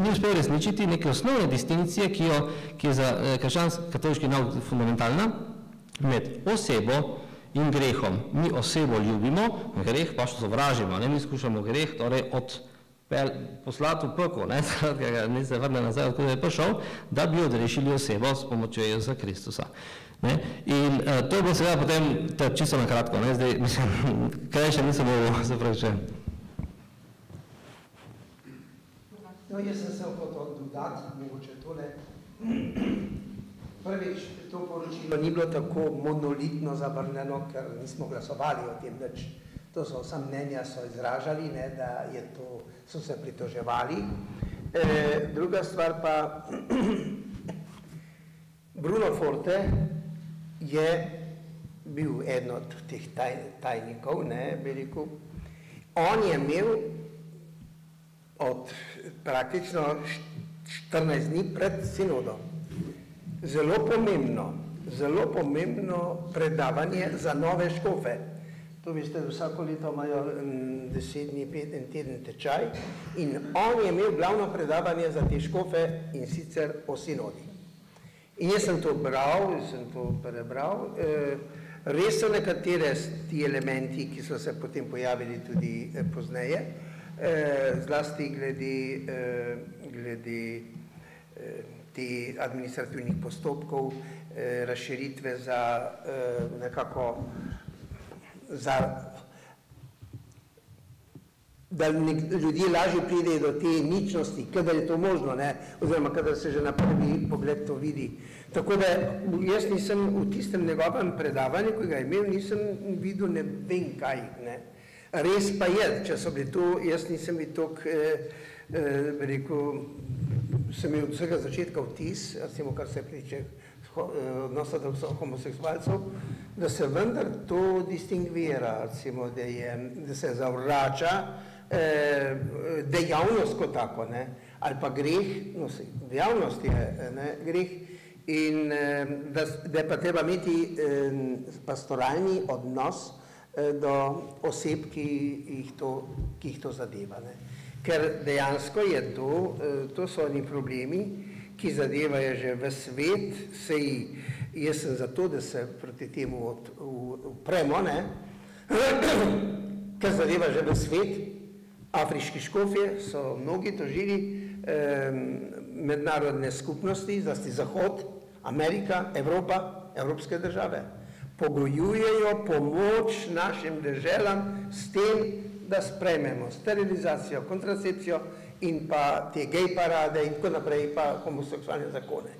ni uspel resničiti neke osnovne distinkcije, ki je za katoliški nauk fundamentalna, med osebo in grehom. Mi osebo ljubimo, greh pa sovražimo, ne, mi skušamo greh torej poslati v peko, ne, ne se vrne nazaj, odkud je prišel, da bi odrešili osebo s pomočjo Jezusa Kristusa. Ne. In to je bilo seveda potem, to je čisto na kratko, ne, zdaj, mislim, kaj še nisem mogel, se pravi še. No, jaz sem se hotel dodati, mogoče tole. Prvič, to poročilo ni bilo tako monolitno zavrnjeno, ker nismo glasovali o tem nič. To so vsa mnenja so izražali, ne, da je to, so se pritoževali. Druga stvar pa, Bruno Forte je bil eden od teh tajnikov, ne, bi rekel. On je imel od praktično 14 dni pred sinodom zelo pomembno predavanje za nove škofe. To veste, vsako leto imajo 10 dni, 5 teden tečaj in on je imel glavno predavanje za te škofe in sicer o sinodi. In jaz sem to bral, sem to prebral. Res so nekatere ti elementi, ki so se potem pojavili tudi pozneje, zlasti glede te administrativnih postopkov, razširitve za nekako, da ljudje lažje pridejo do te ničnosti, kadar je to možno, ne, oziroma kadar se že na prvi pogled to vidi. Tako da jaz nisem v tistem njegovem predavanju, ki ga je imel, nisem videl ne vem kaj, ne. Res pa je, če so bili to, jaz nisem bil toliko, rekel, sem imel od vsega začetka vtis, recimo, kar se priče odnosa do homoseksualcev, da se vendar to distingvira, recimo, da se zavrača dejavnost kot tako, ne, ali pa greh, no, dejavnost je, ne, greh, in da je pa treba imeti pastoralni odnos do oseb, ki jih to zadeva, ne. Ker dejansko je to so oni problemi, ki zadevajo že v svet, sej jaz sem za to, da se proti temu upremo, ne, ker zadeva že v svet, afriški škofje so mnogi tožili mednarodne skupnosti, zlasti Zahod, Amerika, Evropa, evropske države, pogojujejo pomoč našim deželam s tem, da sprejmemo sterilizacijo, kontracepcijo in pa te gej parade in tako naprej, pa homoseksualne zakone.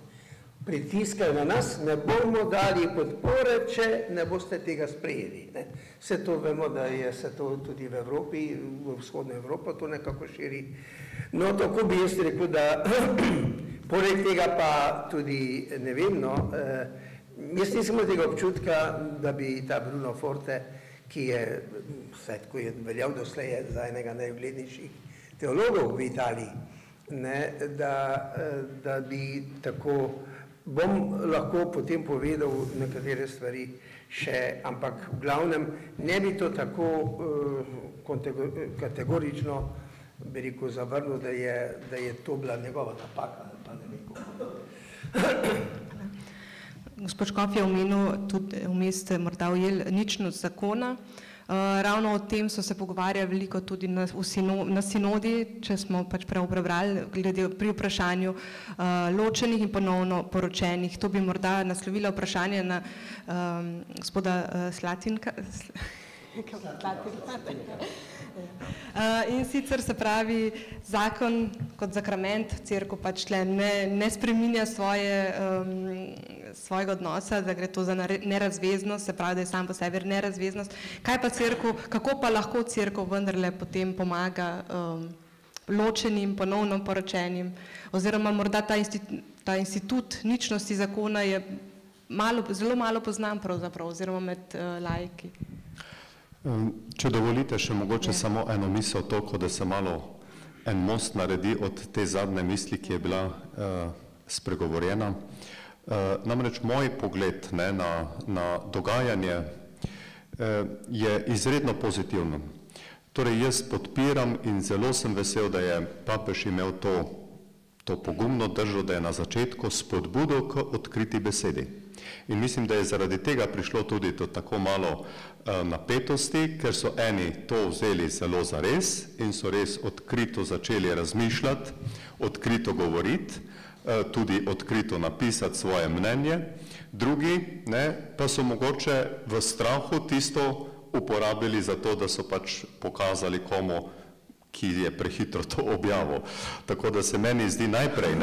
Pritiskajo na nas, ne bomo dali podpore, če ne boste tega sprejeli. Vse to vemo, da se to tudi v Evropi, v vzhodno Evropo to nekako širi. No, tako bi jaz rekel, da poleg tega pa tudi, ne vem, no, jaz nisem imel tega občutka, da bi ta Bruno Forte, ki je, vsaj tako je veljal doslej za enega najuglednejših teologov v Italiji, da bi tako, bom lahko potem povedal nekatere stvari še, ampak v glavnem ne bi to tako kategorično, bi rekel, zavrnil, da je to bila njegova napaka, pa ne vem kako. Gospod Škof je omenil tudi vmes morda ujel ničnost zakona. Ravno o tem so se pogovarjali veliko tudi na sinodi, če smo pač prav prebrali, glede pri vprašanju ločenih in ponovno poročenih. To bi morda naslovila vprašanje na gospoda Slatinka. In sicer se pravi, zakon kot sakrament, cerkev pač ne spreminja svojega odnosa, da gre to za nerazveznost, se pravi, da je sam po sebi nerazveznost. Kaj pa cerkev, kako pa lahko cerkev vendarle potem pomaga ločenim, ponovno poročenim, oziroma morda ta institut ničnosti zakona je zelo malo poznan pravzaprav, oziroma med laiki. Če dovolite še mogoče samo eno misel toliko, da se malo en most naredi od te zadnje misli, ki je bila spregovorjena. Namreč moj pogled na dogajanje je izredno pozitiven. Torej jaz podpiram in zelo sem vesel, da je papež imel to pogumno držo, da je na začetku spodbudil k odkriti besedi. In mislim, da je zaradi tega prišlo tudi do tako malo napetosti, ker so eni to vzeli zelo zares in so res odkrito začeli razmišljati, odkrito govoriti, tudi odkrito napisati svoje mnenje, drugi pa so mogoče v strahu tisto uporabili za to, da so pač pokazali komu, ki je prehitro to objavil. Tako da se meni zdi najprej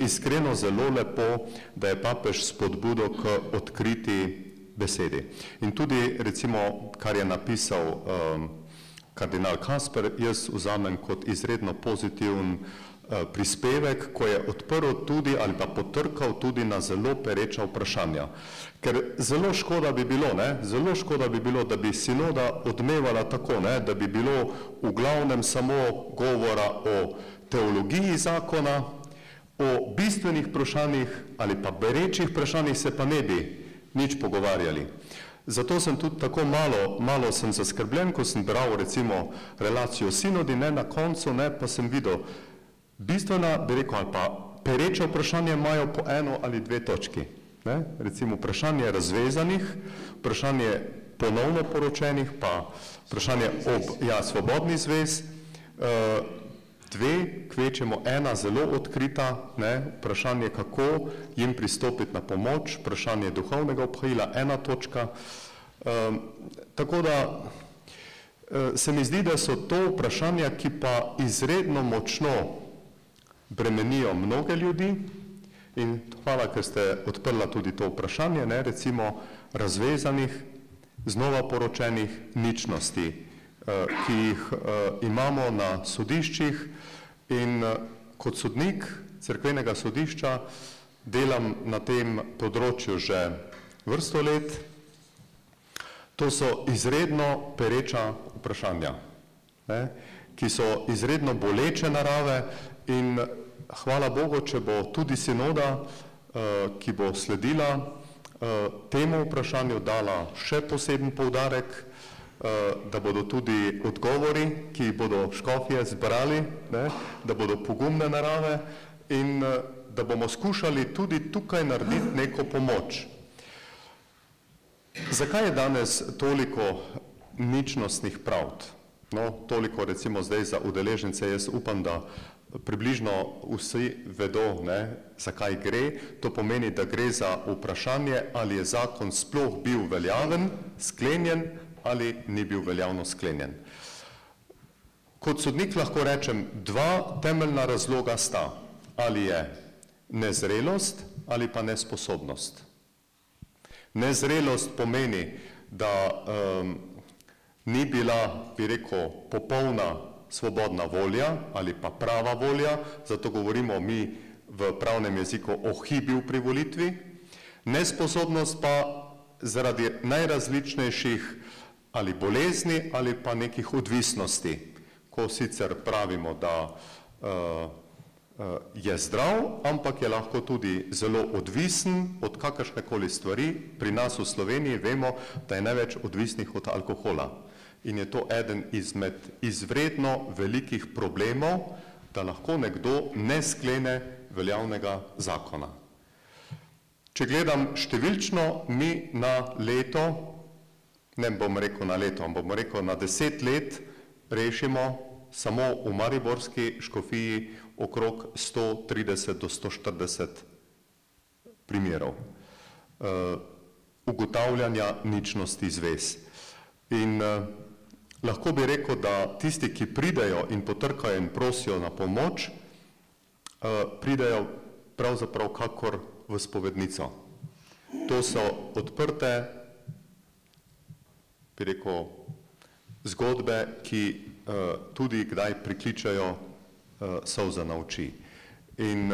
iskreno zelo lepo, da je papež spodbudil k odkriti besedi. In tudi recimo, kar je napisal kardinal Kasper, jaz vzamem kot izredno pozitiven prispevek, ko je odprl tudi ali pa potrkal tudi na zelo pereča vprašanja. Ker zelo škoda bi bilo, da bi sinoda odmevala tako, da bi bilo v glavnem samo govora o teologiji zakona, o bistvenih vprašanjih ali pa berečih vprašanjih se pa ne bi nič pogovarjali. Zato sem tudi tako malo sem zaskrbljen, ko sem bral recimo relacijo sinodi, na koncu pa sem videl, bistvena, bi rekel, ali pa pereče vprašanje imajo po eno ali dve točki. Recimo vprašanje razvezanih, vprašanje ponovno poročenih, pa vprašanje svobodnih zvez, dve, kvečemo ena zelo odkrita, vprašanje kako jim pristopiti na pomoč, vprašanje duhovnega obhajila, ena točka. Tako da se mi zdi, da so to vprašanja, ki pa izredno močno bremenijo mnoge ljudi in hvala, ker ste odprla tudi to vprašanje, recimo razvezanih, znova poročenih ničnosti, ki jih imamo na sodiščih in kot sodnik cerkvenega sodišča delam na tem področju že vrsto let. To so izredno pereča vprašanja, ki so izredno boleče narave in hvala Bogu, če bo tudi sinoda, ki bo sledila temu vprašanju, dala še poseben poudarek, da bodo tudi odgovori, ki jih bodo škofje zbrali, da bodo pogumne narave in da bomo skušali tudi tukaj narediti neko pomoč. Zakaj je danes toliko ničnostnih pravd? Toliko recimo zdaj za udeležence, jaz upam, da približno vsi vedo, zakaj gre. To pomeni, da gre za vprašanje, ali je zakon sploh bil veljaven, sklenjen ali ni bil veljavno sklenjen. Kot sodnik lahko rečem, dva temeljna razloga sta, ali je nezrelost ali pa nesposobnost. Nezrelost pomeni, da ni bila, bi rekel, popolna svobodna volja ali pa prava volja, zato govorimo mi v pravnem jeziku o hibi v privolitvi. Nesposobnost pa zaradi najrazličnejših ali bolezni ali pa nekih odvisnosti, ko sicer pravimo, da je zdrav, ampak je lahko tudi zelo odvisen od kakršnekoli stvari. Pri nas v Sloveniji vemo, da je največ odvisnih od alkohola. In je to eden izmed izredno velikih problemov, da lahko nekdo ne sklene veljavnega zakona. Če gledam številčno, mi na leto, ne bom rekel na leto, ampak bom rekel na 10 let, rešimo samo v mariborski škofiji okrog 130 do 140 primerov ugotavljanja ničnosti zvez. In lahko bi rekel, da tisti, ki pridejo in potrkajo in prosijo na pomoč, pridejo pravzaprav kakor v spovednico. To so odprte, bi rekel, zgodbe, ki tudi kdaj prikličajo solze na oči. In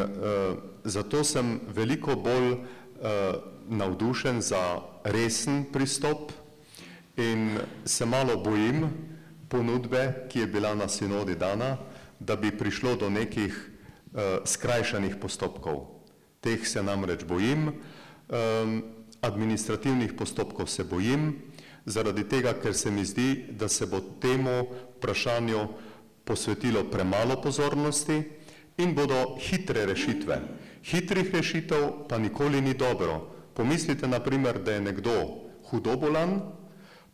zato sem veliko bolj navdušen za resen pristop in se malo bojim ponudbe, ki je bila na sinodi dana, da bi prišlo do nekih skrajšanih postopkov. Teh se namreč bojim, administrativnih postopkov se bojim, zaradi tega, ker se mi zdi, da se bo temu vprašanju posvetilo premalo pozornosti in bodo hitre rešitve. Hitrih rešitev pa nikoli ni dobro. Pomislite naprimer, da je nekdo hudo bolan,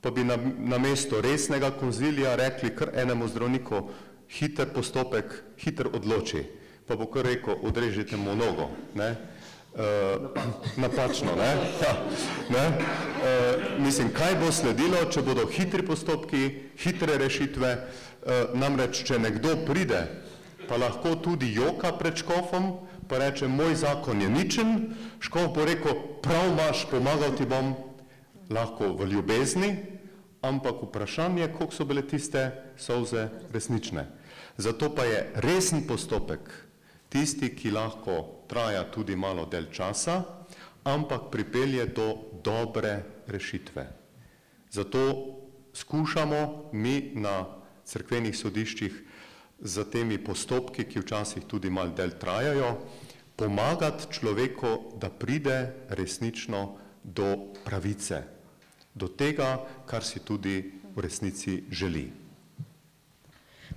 pa bi na mesto resnega konzilija rekli kar enemu zdravniku, hiter postopek, hiter odloči, pa bo kar rekel, odrežite mu nogo, ne? Napačno, ne? Ja, ne? Mislim, kaj bo sledilo, če bodo hitri postopki, hitre rešitve, namreč, če nekdo pride, pa lahko tudi joka pred škofom, pa reče, moj zakon je ničen, škof bo rekel, prav imaš, pomagal ti bom, lahko v ljubezni, ampak vprašanje, koliko so bile tiste solze resnične. Zato pa je resen postopek tisti, ki lahko traja tudi malo del časa, ampak pripelje do dobre rešitve. Zato skušamo mi na cerkvenih sodiščih za temi postopki, ki včasih tudi malo del trajajo, pomagati človeku, da pride resnično do pravice, do tega, kar si tudi v resnici želi.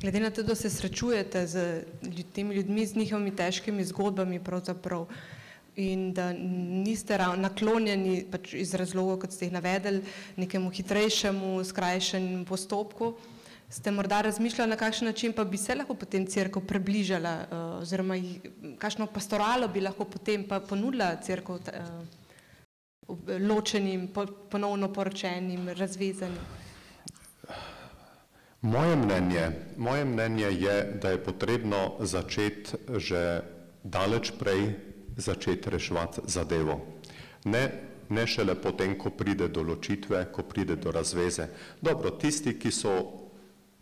Glede na to, da se srečujete z temi ljudmi, z njihovimi težkimi zgodbami pravzaprav in da niste naklonjeni pač iz razlogov, kot ste jih navedli, nekemu hitrejšemu, skrajšanemu postopku, ste morda razmišljali, na kakšen način pa bi se lahko potem cerkev približala, oziroma kakšno pastoralo bi lahko potem pa ponudila cerkev ločenim, ponovno poročenim, razvezanim? Moje mnenje je, da je potrebno začeti že daleč prej začeti reševati zadevo. Ne šele potem, ko pride do ločitve, ko pride do razveze. Dobro, tisti, ki so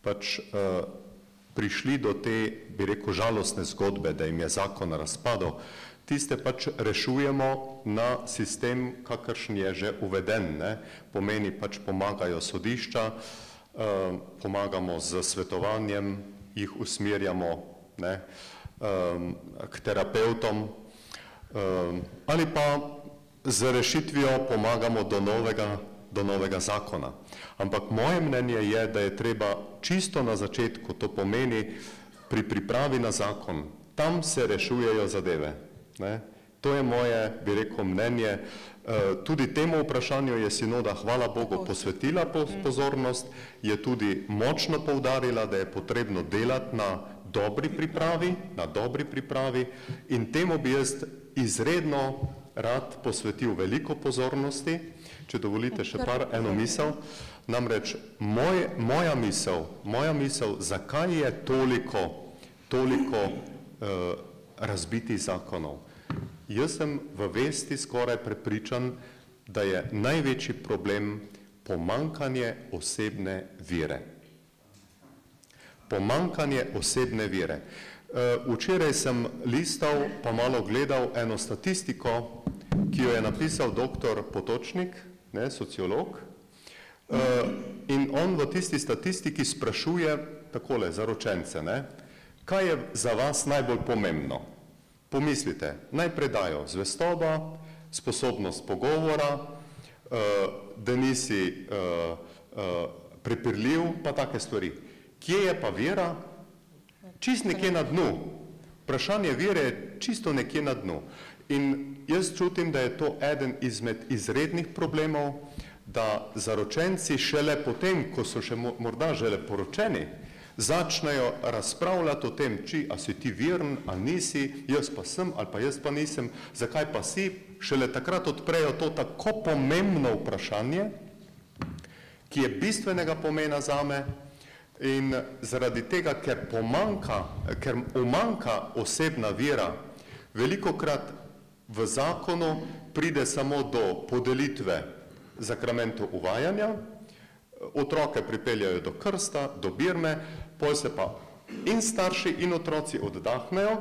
pač prišli do te, bi rekel, žalostne zgodbe, da jim je zakon razpadel, tiste pač rešujemo na sistem, kakršen je že uveden, ne? Pomeni pač pomagajo sodišča, pomagamo z svetovanjem, jih usmerjamo, ne, k terapeutom, ali pa z rešitvijo pomagamo do novega zakona. Ampak moje mnenje je, da je treba čisto na začetku, to pomeni pri pripravi na zakon, tam se rešujejo zadeve, ne. To je moje, bi rekel, mnenje. Tudi temu vprašanju je sinoda, hvala Bogu, posvetila pozornost, je tudi močno poudarila, da je potrebno delati na dobri pripravi in temu bi jaz izredno rad posvetil veliko pozornosti. Če dovolite še eno misel, namreč moja misel, zakaj je toliko razbitih zakonov. Jaz sem v vesti skoraj prepričan, da je največji problem pomanjkanje osebne vere. Pomanjkanje osebne vere. Včeraj sem listal, pa malo gledal eno statistiko, ki jo je napisal dr. Potočnik, ne, sociolog, in on v tisti statistiki sprašuje takole, zaročence, ne, kaj je za vas najbolj pomembno? Pomislite, najprej dajo zvestoba, sposobnost pogovora, da nisi prepirljiv, pa take stvari. Kje je pa vera? Čist nekje na dnu. Vprašanje vere je čisto nekje na dnu. In jaz čutim, da je to eden izmed izrednih problemov, da zaročenci šele potem, ko so še morda žele poročeni, začnejo razpravljati o tem, a si ti veren, a nisi, jaz pa sem, ali pa jaz pa nisem, zakaj pa si, šele takrat odprejo to tako pomembno vprašanje, ki je bistvenega pomena zame in zaradi tega, ker umanjka osebna vera, velikokrat v zakonu pride samo do podelitve zakramentov uvajanja, otroke pripeljajo do krsta, do birme, potem se pa in starši in otroci oddahnejo,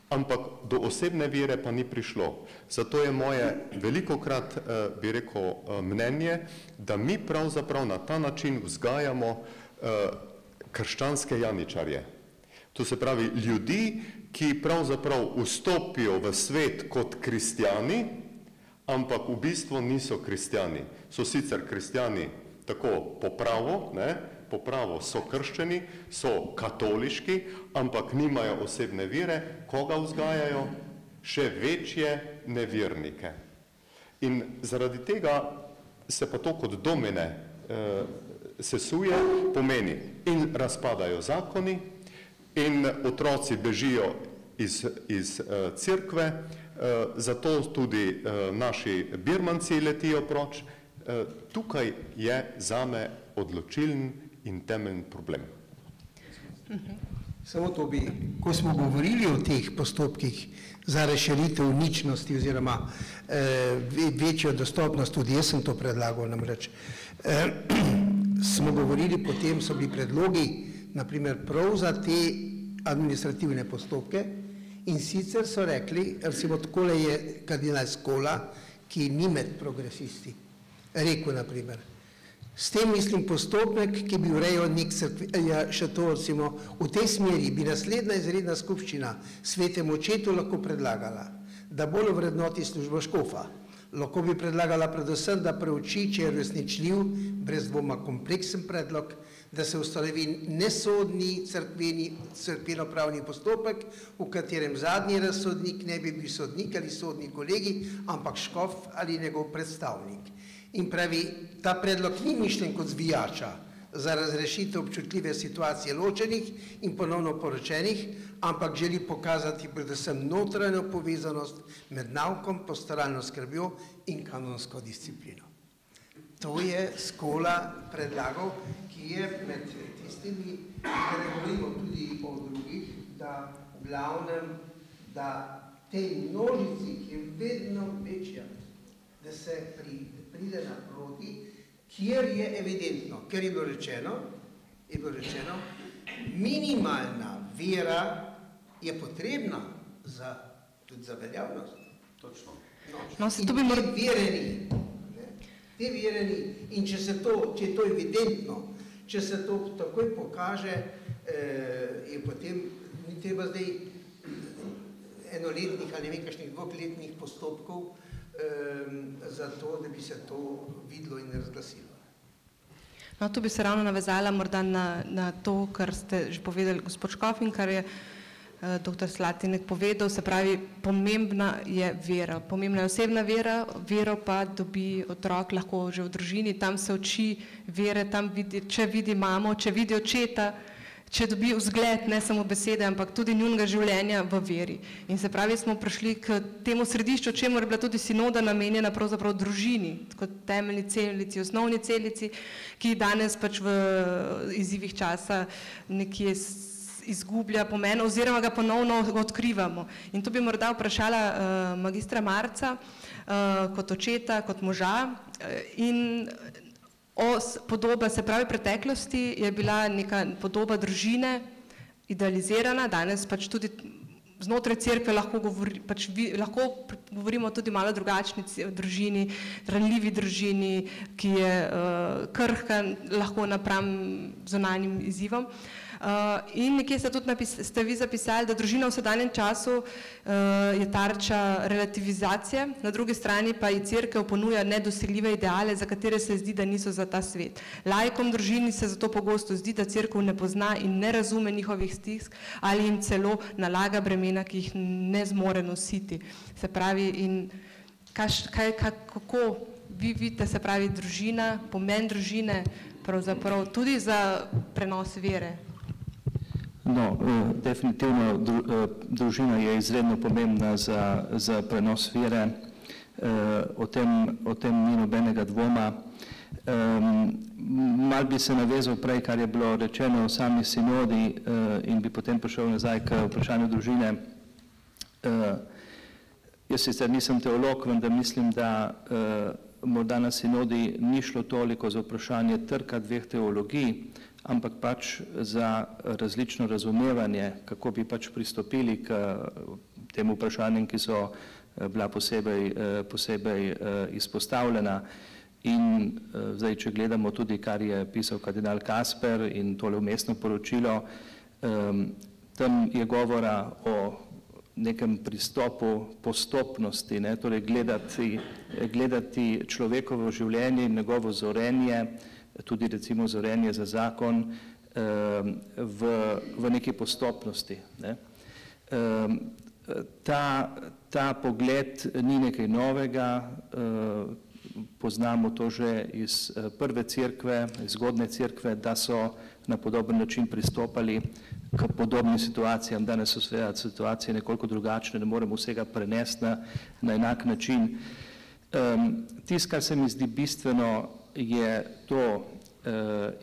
ampak do osebne vere pa ni prišlo. Zato je moje velikokrat, bi rekel, mnenje, da mi pravzaprav na ta način vzgajamo krščanske janičarje. To se pravi ljudi, ki pravzaprav vstopijo v svet kot kristjani, ampak v bistvu niso kristjani. So sicer kristjani tako po pravu so krščeni, so katoliški, ampak nimajo osebne vere. Koga vzgajajo? Še večje nevernike. In zaradi tega se pa to kot domine sesuje, pomeni in razpadajo zakoni in otroci bežijo iz cerkve, zato tudi naši birmanci letijo proč. Tukaj je zame odločilen in temeljni problem. Samo to bi, ko smo govorili o teh postopkih za rešitev ničnosti oziroma večjo dostopnost, tudi jaz sem to predlagal namreč, smo govorili, potem so bili predlogi, naprimer prav za te administrativne postopke, in sicer so rekli, recimo takole je kardinal Scola, ki ni med progresisti, rekel naprimer, s tem mislim postopek, ki bi urejal nek še to, recimo, v tej smeri bi naslednja izredna skupščina Svetemu očetu lahko predlagala, da bolj vrednoti službo škofa. Lahko bi predlagala predvsem, da preuči, če je resničljiv, brez dvoma kompleksen predlog, da se ustanovi nesodni cerkveno-pravni postopek, v katerem zadnji razsodnik ne bi bil sodnik ali sodni kolegi, ampak škof ali njegov predstavnik. In pravi, ta predlog ni mišljen kot zvijača za razrešitev občutljive situacije ločenih in ponovno poročenih, ampak želi pokazati predvsem notranjo povezanost med naukom, pastoralno skrbjo in kanonsko disciplino. To je Scola predlagal, ki je med tistimi, ki ne govorimo tudi o drugih, da v glavnem, da tej množici, ki je vedno večja, da se pride naproti, kjer je evidentno, ker je bilo rečeno, minimalna vera je potrebna tudi za veljavnost. Točno. In te vere ni. In če je to evidentno, če se to takoj pokaže, je potem ni treba zdaj enoletnih ali nekakšnih dvoletnih postopkov, za to, da bi se to videlo in razglasilo. No, tu bi se ravno navezala morda na to, kar ste že povedali gospod Škof in kar je dr. Slatinek povedal, se pravi, pomembna je vera. Pomembna je osebna vera, vero pa dobi otrok lahko že v družini, tam se uči vere, tam vidi, če vidi mamo, če vidi očeta, če dobi vzgled, ne samo besede, ampak tudi njunega življenja v veri. In se pravi, smo prišli k temu središču, čemu je bila tudi sinoda namenjena pravzaprav družini, kot temeljni celici, osnovni celici, ki danes pač v izzivih časa nekje izgublja pomen oziroma ga ponovno odkrivamo. In tu bi morda vprašala magistra Marca kot očeta, kot moža in podoba, se pravi, preteklosti je bila neka podoba družine idealizirana, danes pač tudi znotraj cerkve lahko govorimo tudi malo drugačni družini, ranljivi družini, ki je krhka lahko napram zunanjim izzivom. In nekje ste vi zapisali, da družina v sedanjem času je tarča relativizacije, na drugi strani pa ji cerkev ponuja nedosegljive ideale, za katere se zdi, da niso za ta svet. Laikom družini se zato pogosto zdi, da cerkev ne pozna in ne razume njihovih stisk ali jim celo nalaga bremena, ki jih ne zmore nositi. Se pravi, in kako vi vidite, se pravi, družina, pomen družine, pravzaprav tudi za prenos vere? No, definitivno družina je izredno pomembna za prenos vere, o tem ni nobenega dvoma. Mal bi se navezal prej, kar je bilo rečeno o sami sinodi in bi potem prišel nazaj k vprašanju družine. Jaz sicer nisem teolog, vendar mislim, da morda na sinodi ni šlo toliko za vprašanje trka dveh teologij, ampak pač za različno razumevanje, kako bi pač pristopili k tem vprašanjem, ki so bila posebej izpostavljena. In zdaj, če gledamo tudi, kar je pisal kardinal Kasper in tole vmesno poročilo, tam je govora o nekem pristopu postopnosti, torej gledati človekovo življenje in njegovo zorenje, tudi recimo zorenje za zakon v neki postopnosti. Ta pogled ni nekaj novega, poznamo to že iz prve cerkve, iz zgodne cerkve, da so na podoben način pristopali k podobnim situacijam. Danes so seveda situacije nekoliko drugačne, ne moremo vsega prenesti na enak način. Tisto, kar se mi zdi bistveno, je to,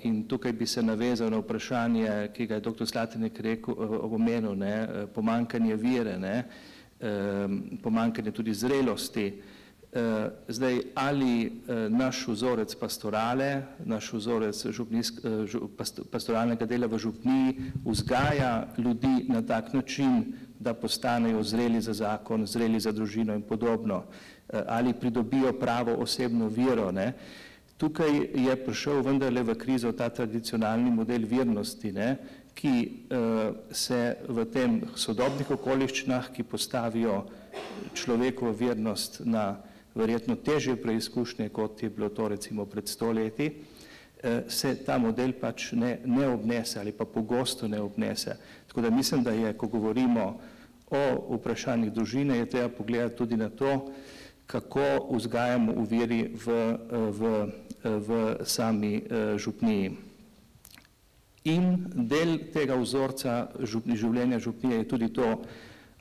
in tukaj bi se navezal na vprašanje, ki ga je dr. Slatinek omenil, pomanjkanje vere, pomanjkanje tudi zrelosti. Zdaj, ali naš vzorec pastorale, naš vzorec pastoralnega dela v župniji vzgaja ljudi na tak način, da postanejo zreli za zakon, zreli za družino in podobno, ali pridobijo pravo osebno vero. Tukaj je prišel vendarle v krizo ta tradicionalni model vernosti, ki se v tem sodobnih okoliščinah, ki postavijo človekovo vernost na verjetno težje preizkušnje, kot je bilo to recimo pred 100 leti, se ta model pač ne obnese ali pa pogosto ne obnese. Tako da mislim, da je, ko govorimo o vprašanjih družine, je treba pogledati tudi na to, kako vzgajamo v veri v sami župniji. In del tega vzorca življenja župnije je tudi to,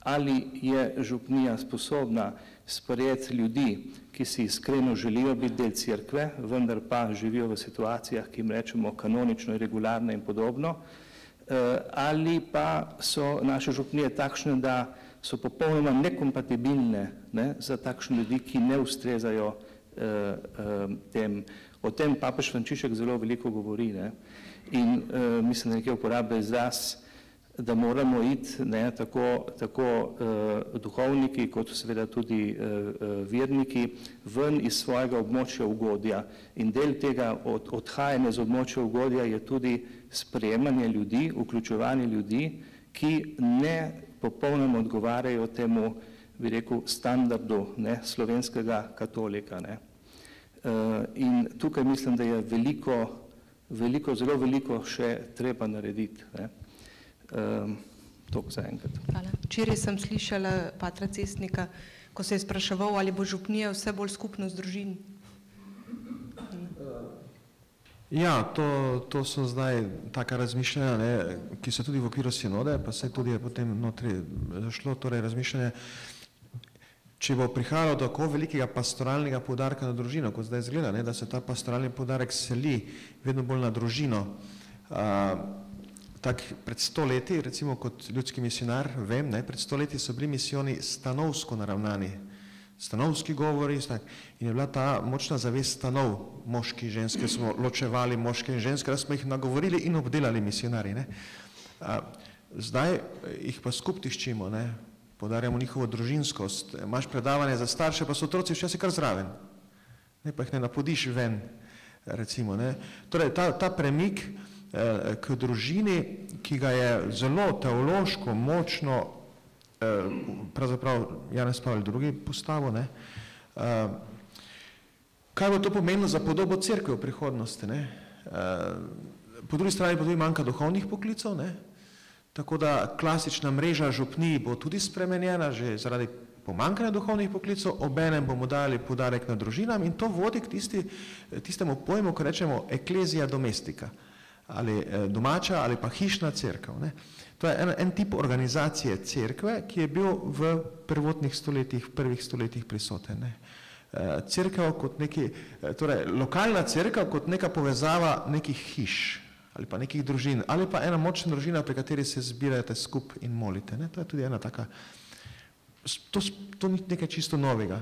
ali je župnija sposobna sprejeti ljudi, ki si iskreno želijo biti del cerkve, vendar pa živijo v situacijah, ki jim rečemo kanonično, regularne in podobno, ali pa so naše župnije takšne, da so popolnoma nekompatibilne za takšne ljudi, ki ne ustrezajo tem. O tem papež Frančišek zelo veliko govori in mislim, da nekaj uporablja izraz, da moramo iti tako duhovniki kot seveda tudi verniki ven iz svojega območja ugodja. In del tega odhajanja z območja ugodja je tudi sprejemanje ljudi, vključevanje ljudi, ki ne popolnoma odgovarjajo temu, bi rekel, standardu slovenskega katolika. In tukaj mislim, da je zelo veliko še treba narediti. Toliko za enkrat. Hvala. Včeraj sem slišala patra Cestnika, ko se je spraševal, ali bo župnija vse bolj skupnost družin. Ja, to so zdaj taka razmišljanja, ki so tudi v okviru sinode, pa se tudi je potem notri zašlo, torej razmišljanje, če bo prihajalo do tako velikega pastoralnega poudarka na družino, kot zdaj izgleda, da se ta pastoralni poudarek seli vedno bolj na družino. Tak pred 100 leti, recimo kot ljudski misionar, vem, pred 100 leti so bili misijoni stanovsko naravnani, stanovski govori in je bila ta močna zavest stanov, moški, ženske, smo ločevali moške in ženske, da smo jih nagovorili in obdelali misionari. Zdaj jih pa skupaj tiščimo, poudarjamo njihovo družinskost, imaš predavanje za starše, pa so otroci včasih kar zraven, pa jih ne napodiš ven, recimo. Torej, ta premik k družini, ki ga je zelo teološko, močno, pravzaprav Janez Pavel II. Postavil, kaj bo to pomenilo za podobo cerkve v prihodnosti? Po drugi strani pa tudi manjka duhovnih poklicev, tako da klasična mreža župnij bo tudi spremenjena, že zaradi pomanjkanja duhovnih poklicev, obenem bomo dali poudarek na družinam in to vodi k tistemu pojmu, ko rečemo eklezija domestika, ali domača ali pa hišna cerkev. To je en tip organizacije cerkve, ki je bil v prvotnih stoletjih, prvih stoletjih prisoten. Cerkev kot neki, torej lokalna cerkev kot neka povezava nekih hiš ali pa nekih družin, ali pa ena močna družina, pri kateri se zbirate skupaj in molite. To je tudi ena taka, to ni nekaj čisto novega.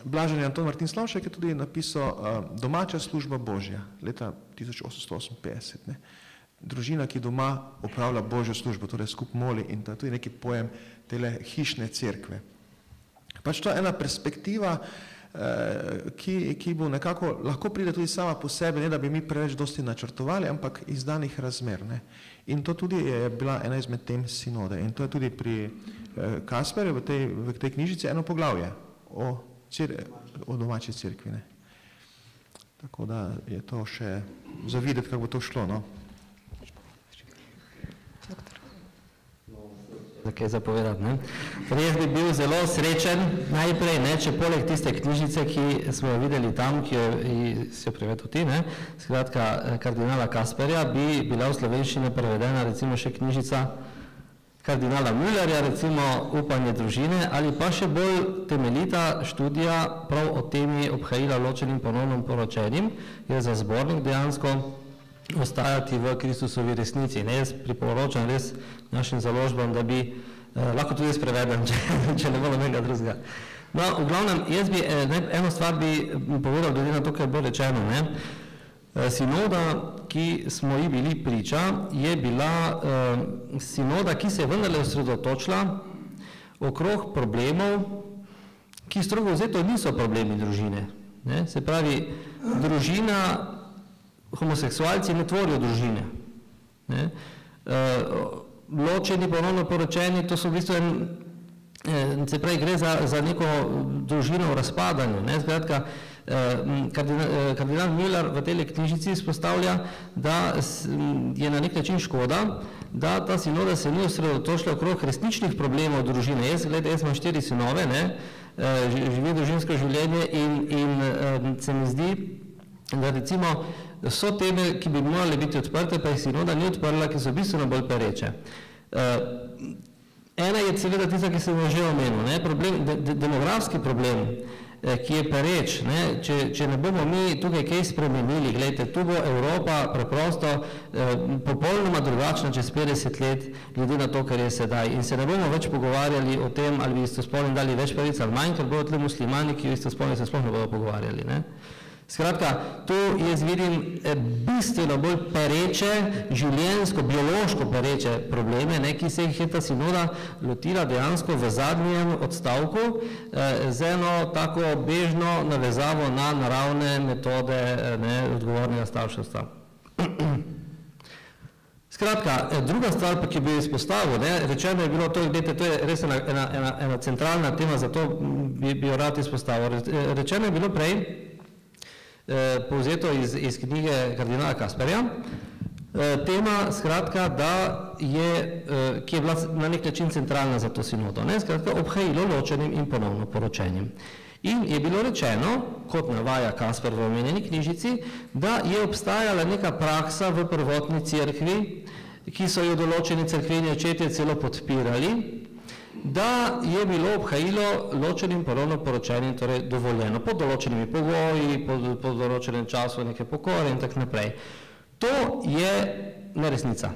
Blaženi Anton Martin Slavšek je tudi napisal Domača služba Božja, leta 1858. Družina, ki doma opravlja Božjo službo, torej skupaj moli, in to je tudi neki pojem tele hišne cerkve. Pač to je ena perspektiva, ki bo nekako, lahko pride tudi sama po sebi, ne da bi mi preveč dosti načrtovali, ampak iz danih razmer. In to tudi je bila ena izmed tem sinode. In to je tudi pri Kasperju v tej knjižici eno poglavje o domači cerkvi. Tako da je to še za videti, kako bo to šlo. za kaj zapovedati, ne. Torej, jaz bi bil zelo srečen najprej, ne, če poleg tiste knjižice, ki smo jo videli tam, ki si jo prevedel ti, ne, skratka, kardinala Kasperja, bi bila v slovenščini prevedena recimo še knjižica kardinala Müllerja, recimo Upanje družine, ali pa še bolj temeljita študija prav o temi obhajila ločenim ponovnim poročenim, je za zbornik dejansko ostajati v Kristusovi resnici. Ne, jaz priporočam res našim založbam, da bi lahko tudi jaz prevedem, če ne bo nobenega drugega. No, v glavnem, jaz bi eno stvar bi povedal, glede na to, kar je bilo rečeno, ne. Sinoda, ki smo ji bili priča, je bila sinoda, ki se je vendarle osredotočila okrog problemov, ki strogo vzeto niso problemi družine. Ne? Se pravi, družina, homoseksualci ne tvorijo družine. Ne? Ločeni, ponovno poročeni, to so v bistvu se pravi, gre za neko družino v razpadanju. Ne? Skratka, kardinal Müller v tej knjižici izpostavlja, da je na nek način škoda, da ta sinoda se ni osredotočila okrog resničnih problemov družine. Jaz imam 4 sinove, živim družinsko življenje in se mi zdi, da recimo so teme, ki bi morali biti odprte, pa jih sinoda ni odprla, ki so bistveno bolj pereče. Ena je seveda tista, ki sem jo že omenil, demografski problem, ki je pereč, če ne bomo mi tukaj kaj spremenili, gledajte, tu bo Evropa preprosto popolnoma drugačna čez 50 let, glede na to, kar je sedaj. In se ne bomo več pogovarjali o tem, ali bi istospolnim dali več pravic ali manj, ker bodo tle muslimani, ki istospolni se sploh ne bodo pogovarjali. Skratka, tu jaz vidim bistveno bolj pereče, življenjsko, biološko pereče probleme, ki se jih je ta sinoda lotila dejansko v zadnjem odstavku z eno tako bežno navezavo na naravne metode odgovornega starševstva. Skratka, druga stvar, ki bi jo izpostavil, rečeno je bilo to, gledajte, to je res ena centralna tema, zato bi jo rad izpostavil. Rečeno je bilo prej, povzeto iz knjige kardinala Kasperja, tema, skratka, ki je bila na nek način centralna za to sinodo, skratka, obhajilo ločenim in ponovno poročenim. In je bilo rečeno, kot navaja Kasper v omenjeni knjižici, da je obstajala neka praksa v prvotni cerkvi, ki so jo določeni cerkveni očetje celo podpirali, da je bilo obhajilo ločenim ponovno poročenim, torej dovoljeno, pod določenimi pogoji, pod določenem času neke pokore in tako naprej. To je neresnica.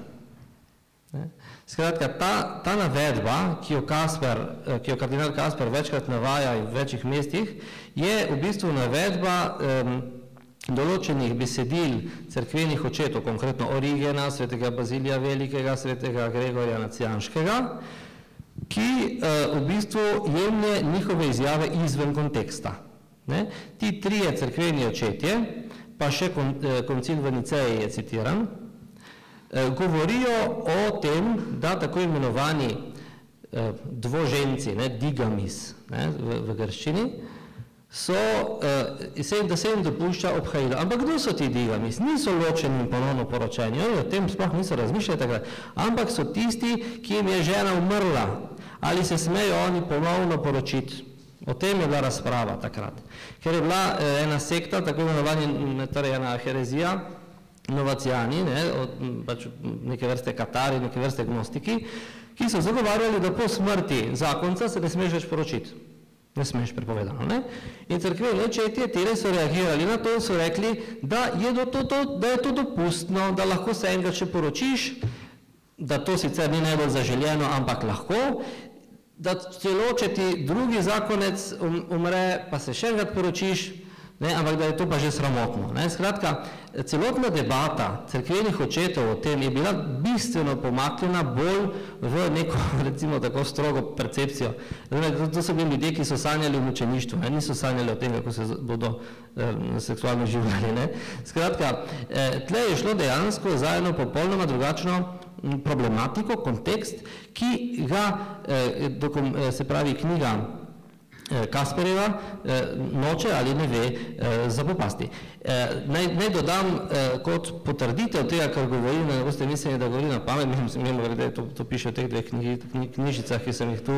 Skratka, ta navedba, ki jo kardinal Kasper večkrat navaja v večjih mestih, je v bistvu navedba določenih besedil cerkvenih očetov, konkretno Origena, svetega Bazilija Velikega, svetega Gregorja Nacijanskega, ki v bistvu jemlje njihove izjave izven konteksta. Ti trije cerkveni očetje, pa še koncil v Niceji je citiran, govorijo o tem, da tako imenovani dvoženci, digamis v grščini, da se jim dopušča obhajilo. Ampak kdo so ti digamis? Niso ločeni in ponovno poročeni, o tem sploh niso razmišljali takrat, ampak so tisti, ki jim je žena umrla, ali se smejo oni ponovno poročiti. O tem je bila razprava takrat. Ker je bila ena sekta, tako imenovani, torej ena herezija, novacijani, neke vrste katari, neke vrste gnostiki, ki so zagovarjali, da po smrti zakonca se ne smeš več poročiti. Ne smeš, prepovedano, ne? In cerkveni očetje tele so reagirali na to in so rekli, da je to dopustno, da lahko se enkrat še poročiš, da to sicer ni najbolj zaželjeno, ampak lahko, da celo, če ti drugi zakonec umre, pa se še enkrat poročiš, ampak da je to pa že sramotno. Skratka, celotna debata cerkvenih očetov o tem je bila bistveno pomaknjena bolj v neko, recimo tako strogo percepcijo. To so bili ljudje, ki so sanjali o mučeništvu, niso sanjali o tem, kako se bodo seksualno življali. Skratka, tle je šlo dejansko za eno popolnoma drugačno problematiko, kontekst, ki ga, se pravi knjiga Kasperjeva noče ali ne ve zapopasti. Naj dodam kot potrditev tega, kar govorim, ne boste mislili, da govorim na pamet, mimo grede, to piše v teh dveh knjižicah, ki sem jih tu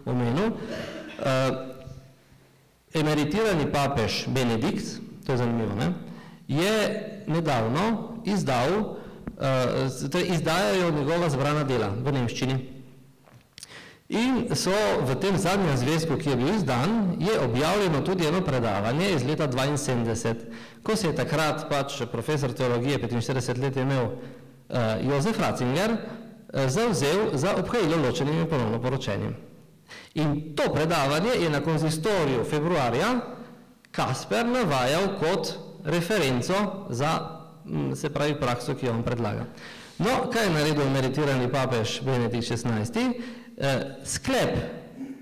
omenil. Emeritirani papež Benedikt, to je zanimivo, ne, je nedavno izdajajo njegova zbrana dela v nemščini. In so v tem zadnjem zvezku, ki je bil izdan, je objavljeno tudi eno predavanje iz leta 1972, ko se je takrat pač profesor teologije, 45 let je imel Jozef Ratzinger, zavzel za obhajilo ločenim in ponovno poročenim. In to predavanje je na konzistoriju februarja Kasper navajal kot referenco za, se pravi, prakso, ki jo on predlaga. No, kaj je naredil emeritirani papež Benedikt XVI? Sklep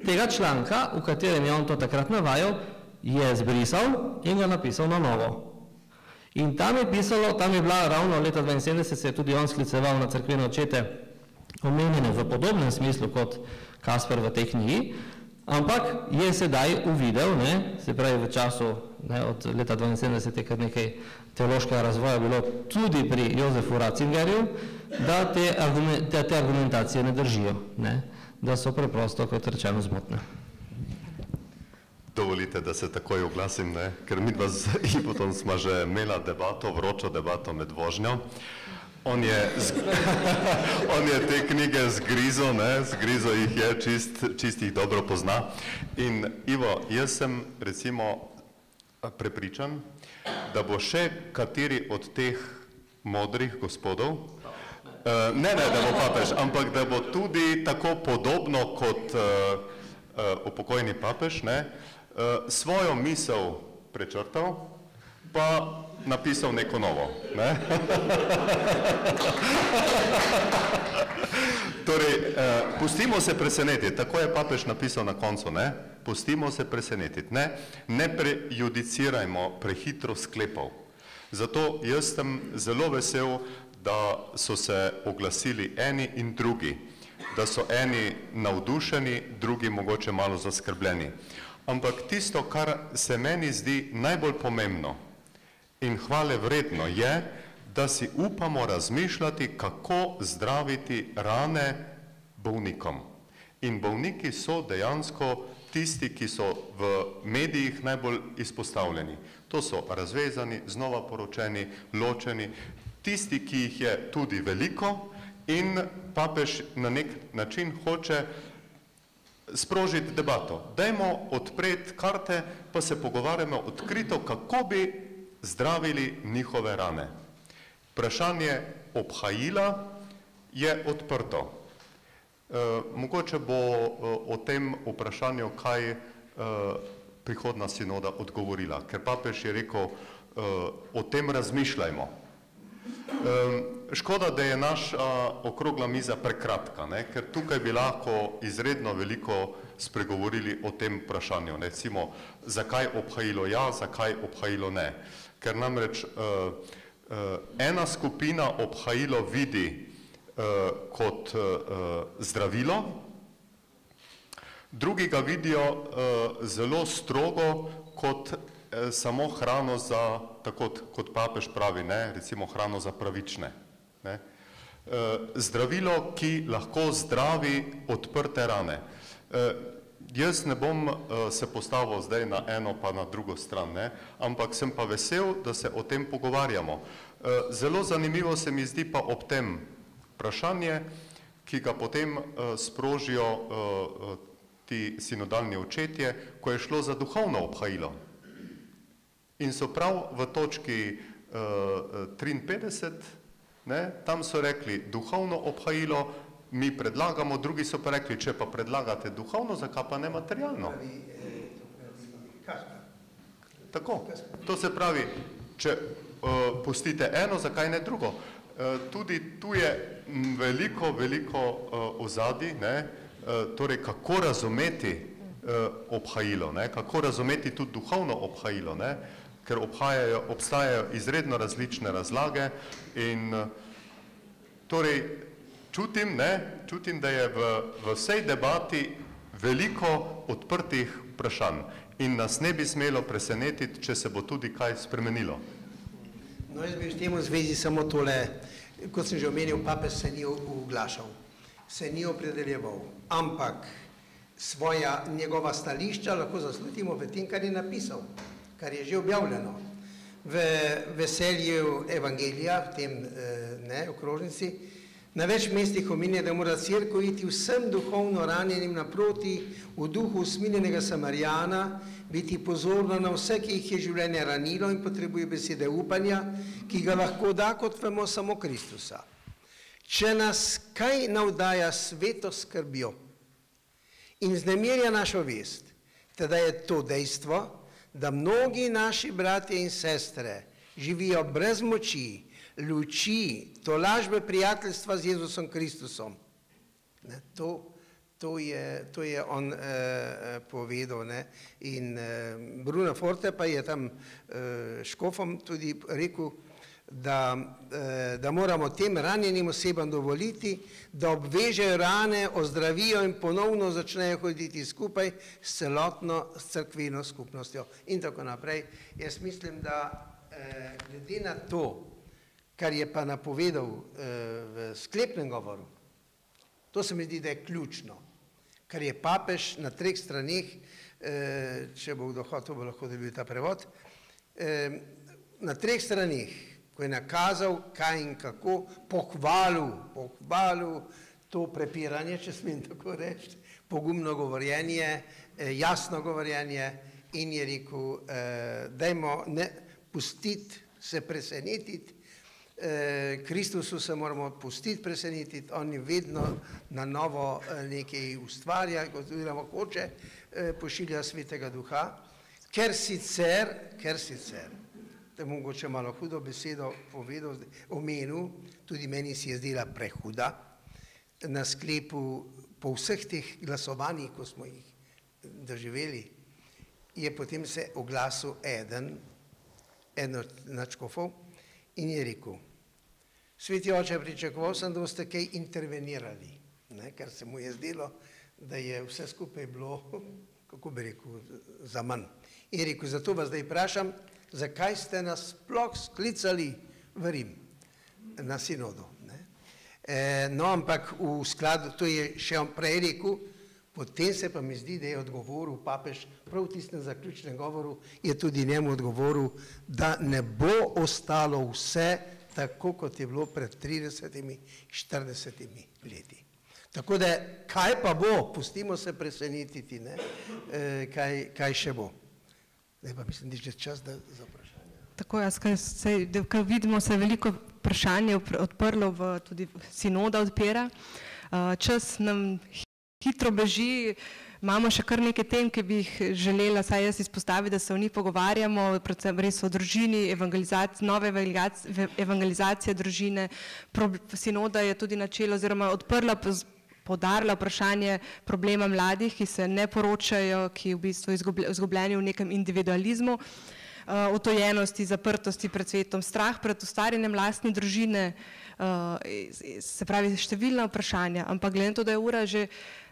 tega članka, v katerem je on to takrat navajal, je zbrisal in ga napisal na novo. In tam je pisalo, tam je bila ravno leta 1972, se je tudi on skliceval na cerkvene očete, omenjene v podobnem smislu kot Kasper v tej knjigi, ampak je sedaj uvidel, se pravi v času od leta 1972 je kar nekaj teološkega razvoja bilo tudi pri Jozefu Ratzingerju, da te argumentacije ne držijo, da so preprosto, kot rečeno, zmotne. Dovolite, da se takoj oglasim, ker midva z Ivotom sva že imela debato, vročo debato med vožnjo. On je te knjige zgrizo jih je, čist jih dobro pozna. In Ivo, jaz sem recimo prepričan, da bo še kateri od teh modrih gospodov, ne, da bo papež, ampak da bo tudi tako podobno kot upokojeni papež, svojo misel prečrtal, pa napisal neko novo. Torej, pustimo se presenetiti, tako je papež napisal na koncu, pustimo se presenetiti, ne prejudicirajmo prehitro sklepov. Zato jaz sem zelo vesel, da so se oglasili eni in drugi, da so eni navdušeni, drugi mogoče malo zaskrbljeni. Ampak tisto, kar se meni zdi najbolj pomembno in hvale vredno je, da si upamo razmišljati, kako zdraviti rane bolnikom. In bolniki so dejansko tisti, ki so v medijih najbolj izpostavljeni. To so razvezani, znova poročeni, ločeni, tisti, ki jih je tudi veliko in papež na nek način hoče sprožiti debato. Dajmo odpreti karte, pa se pogovarjamo odkrito, kako bi zdravili njihove rane. Vprašanje obhajila je odprto. Mogoče bo o tem vprašanju kaj prihodna sinoda odgovorila, ker papež je rekel, o tem razmišljajmo. Škoda, da je naša okrogla miza prekratka, ker tukaj bi lahko izredno veliko spregovorili o tem vprašanju. Recimo, zakaj obhajilo ja, zakaj obhajilo ne. Ker namreč ena skupina obhajilo vidi kot zdravilo, drugi ga vidijo zelo strogo kot samo hrano za, tako kot papež pravi, recimo hrano za pravične. Zdravilo, ki lahko zdravi odprte rane. Jaz ne bom se postavil zdaj na eno pa na drugo stran, ampak sem pa vesel, da se o tem pogovarjamo. Zelo zanimivo se mi zdi pa ob tem vprašanje, ki ga potem sprožijo ti sinodalni očetje, ko je šlo za duhovno obhajilo. In so prav v točki 53, tam so rekli duhovno obhajilo, mi predlagamo, drugi so pa rekli, če pa predlagate duhovno, zakaj pa ne materialno? Tako, to se pravi, če pustite eno, zakaj ne drugo? Tudi tu je veliko ozadij, torej kako razumeti obhajilo, kako razumeti tudi duhovno obhajilo, ker obstajajo izredno različne razlage in torej čutim, da je v vsej debati veliko odprtih vprašanj in nas ne bi smelo presenetiti, če se bo tudi kaj spremenilo. No, jaz bi v tem zvezi samo tole, kot sem že omenil, papež se ni oglašal, se ni opredeljeval, ampak njegova stališča lahko zaslutimo v tem, kar je napisal, kar je že objavljeno. V veselju Evangelija, v tem okrožnici, na več mestih omenja, da mora cerkev iti vsem duhovno ranjenim naproti, v duhu usmiljenega Samarijana, biti pozorna na vse, ki jih je življenje ranilo in potrebuje besede upanja, ki ga lahko da, kot vemo, samo Kristusa. Če nas kaj navdaja sveto skrbjo in vznemirja našo vest, teda je to dejstvo, da mnogi naši bratje in sestre živijo brez moči, luči, tolažbe prijateljstva z Jezusom Kristusom. To je on povedal. In Bruno Forte pa je tam škofom tudi rekel, da moramo tem ranjenim osebam dovoliti, da obvežejo rane, ozdravijo in ponovno začnejo hoditi skupaj s celotno cerkveno skupnostjo in tako naprej. Jaz mislim, da glede na to, kar je pa napovedal v sklepnem govoru, to se mi zdi, da je ključno, kar je papež na 3 straneh, če bo kdo hotel, bo lahko dobil ta prevod, na 3 straneh, ko je nakazal, kaj in kako, pohvalil to prepiranje, če smem tako reči, pogumno govorjenje, jasno govorjenje in je rekel, dajmo pustiti se presenetiti, Kristusu se moramo pustiti presenetiti, on je vedno na novo nekaj ustvarja, oziroma hoče pošilja Svetega Duha, ker sicer, da je mogoče malo hudo besedo povedal, omenil, tudi meni si je zdela prehuda, na sklepu po vseh teh glasovanjih, ko smo jih doživeli, je potem se oglasil eden od nadškofov in je rekel, Sveti oče, pričakoval sem, da boste kaj intervenirali, ker se mu je zdelo, da je vse skupaj bilo, kako bi rekel, za manj. In je rekel, zato vas zdaj vprašam, zakaj ste nas sploh sklicali v Rim na sinodu. No, ampak v skladu, to je še on prej rekel, potem se pa mi zdi, da je odgovoril papež, prav v tistem zaključnem govoru, je tudi njemu odgovoril, da ne bo ostalo vse tako, kot je bilo pred 30-40 leti. Tako da, kaj pa bo, pustimo se presenetiti, kaj še bo. Zdaj pa mislim, da je čas za vprašanje. Tako, kar vidimo, se je veliko vprašanje odprlo, tudi sinoda odpira. Čas nam hitro beži, imamo še kar nekaj tem, ki bi jih želela, saj jaz izpostaviti, da se o njih pogovarjamo, predvsem res o družini, nove evangelizacije družine. Sinoda je tudi načela oziroma poudarila vprašanje problema mladih, ki se ne poročajo, ki v bistvu izgubljeni v nekem individualizmu, otojenosti, zaprtosti pred svetom, strah pred ustvarjanjem lastne družine, se pravi številna vprašanja, ampak glede na to, da je ura že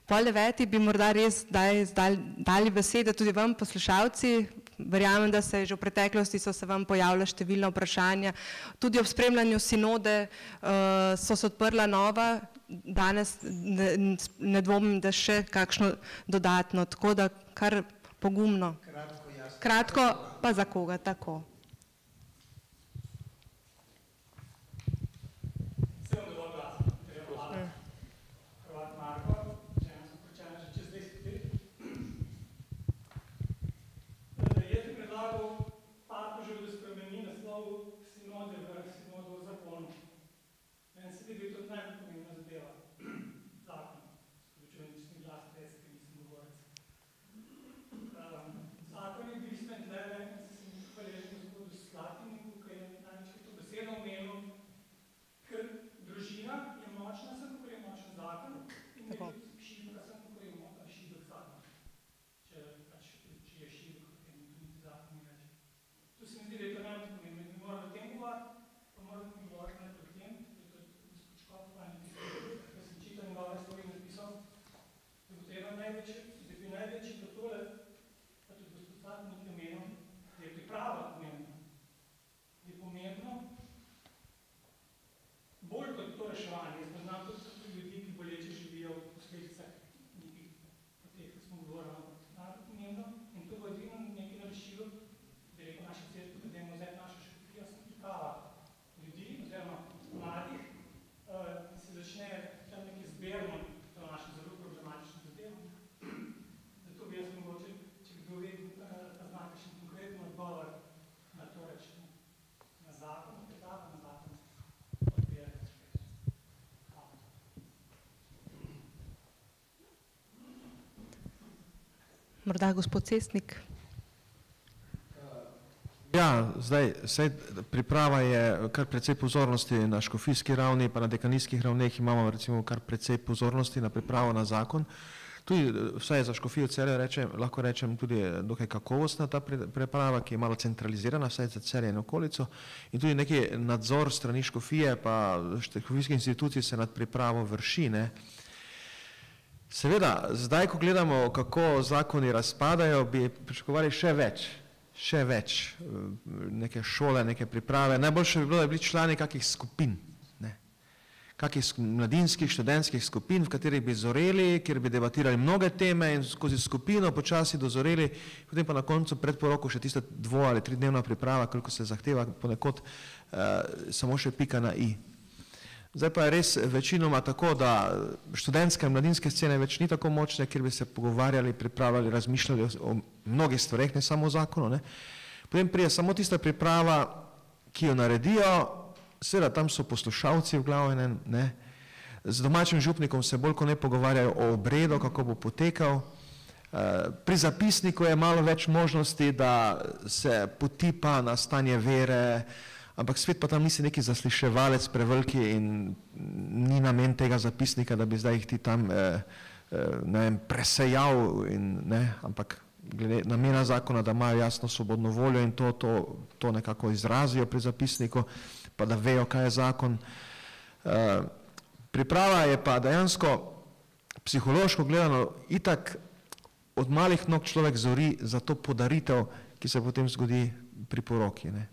8:30, bi morda res dali besede tudi vam, poslušalci. Verjamem, da se že v preteklosti so se vam pojavila številna vprašanja. Tudi ob spremljanju sinode so se odprla nova, danes ne dvomim, da še kakšno dodatno, tako da kar pogumno. Kratko, pa za koga, tako. največ Morda gospod Cestnik. Ja, zdaj, priprava je kar precej pozornosti na škofijski ravni, pa na dekanijskih ravneh imamo recimo kar precej pozornosti na pripravo na zakon. Tudi vsaj za Škofijo Celje lahko rečem tudi dokaj kakovostna ta priprava, ki je malo centralizirana, vsaj za Celje in okolico. In tudi neki nadzor strani Škofije pa škofijskih institucij se nad pripravo vrši, ne. Seveda, zdaj, ko gledamo, kako zakoni razpadajo, bi pričakovali še več, neke šole, neke priprave. Najboljše bi bilo, da bi bili člani kakih skupin, kakih mladinskih, študentskih skupin, v katerih bi zoreli, kjer bi debatirali mnoge teme in skozi skupino počasi dozoreli, potem pa na koncu pred poroko še tista 2- ali 3-dnevna priprava, koliko se zahteva ponekod, samo še pika na i. Zdaj pa je res večinoma tako, da študentske in mladinske scene več ni tako močne, kjer bi se pogovarjali, pripravljali, razmišljali o mnogih stvareh, ne samo o zakonu, ne. Potem prije samo tista priprava, ki jo naredijo, seveda tam so poslušalci v glavnem, ne. Z domačim župnikom se bolj kot ne pogovarjajo o obredu, kako bo potekal. Pri zapisniku je malo več možnosti, da se potipa na stanje vere, ampak svet pa tam nisi neki zasliševalec preveliki in ni namen tega zapisnika, da bi zdaj jih ti tam presejal, ampak glede namena zakona, da imajo jasno svobodno voljo in to nekako izrazijo pri zapisniku, pa da vejo, kaj je zakon. Priprava je pa dejansko psihološko gledano itak od malih nog človek zori za to podaritev, ki se potem zgodi pri poroki, ne.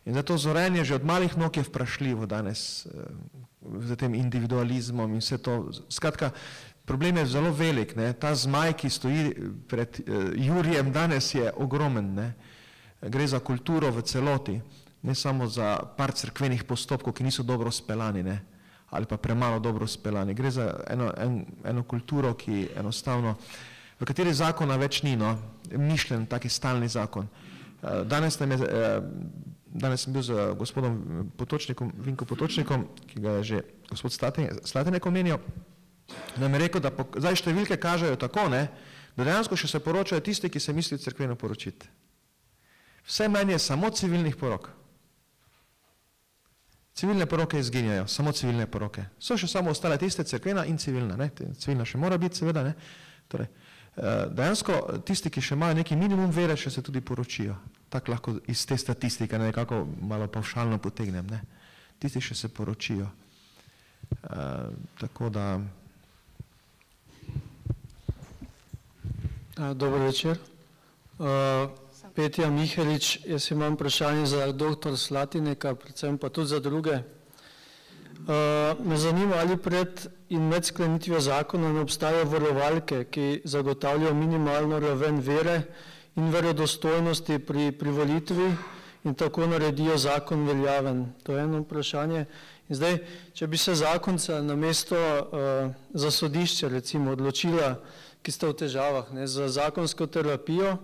In zato zorenje že od malih nog je vprašljivo danes z tem individualizmom in vse to. Skratka, problem je zelo velik, ne. Ta zmaj, ki stoji pred Jurijem danes, je ogromen, ne. Gre za kulturo v celoti, ne samo za par cerkvenih postopkov, ki niso dobro speljani, ne, ali pa premalo dobro speljani. Gre za eno kulturo, ki enostavno, v kateri zakona več ni, no, mišljen taki stalni zakon. Danes sem bil z gospodom Potočnikom, Vinko Potočnikom, ki ga je že gospod Slatinek omenil, nam je rekel, da zdaj številke kažejo tako, ne, da dejansko še se poročajo tisti, ki se mislijo cerkveno poročiti. Vse manj je samo civilnih porok. Civilne poroke izginjajo, samo civilne poroke. So še samo ostale tiste cerkvena in civilna, ne, civilna še mora biti seveda, ne, torej, dejansko tisti, ki še imajo neki minimum vere, še se tudi poročijo. Tako lahko iz te statistike nekako malo pavšalno potegnem, ne. Tisti še se poročijo. Tako da... Dober večer. Petja Mihelič, jaz imam vprašanje za dr. Slatineka, predvsem pa tudi za druge. Me zanima, ali pred in med sklenitvijo zakona ne obstajajo varovalke, ki zagotavljajo minimalno raven vere in verodostojnosti pri privolitvi in tako naredijo zakon veljaven. To je eno vprašanje. In zdaj, če bi se zakonca namesto za sodišče recimo odločila, ki sta v težavah, ne, za zakonsko terapijo,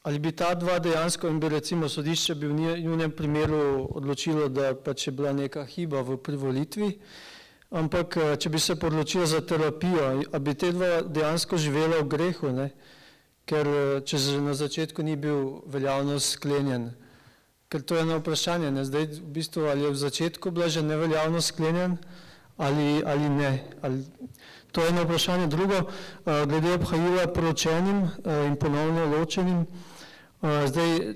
ali bi ta dva dejansko in bi recimo sodišče bi v njunem primeru odločilo, da pač je bila neka hiba v privolitvi, ampak če bi se odločilo za terapijo, a bi te dva dejansko živela v grehu, ne? Ker če na začetku ni bil veljavno sklenjen. Ker to je eno vprašanje, ne? Zdaj v bistvu ali je v začetku bila že neveljavno sklenjen ali ne. To je eno vprašanje. Drugo, glede obhajila poročenim in ponovno ločenim. Zdaj,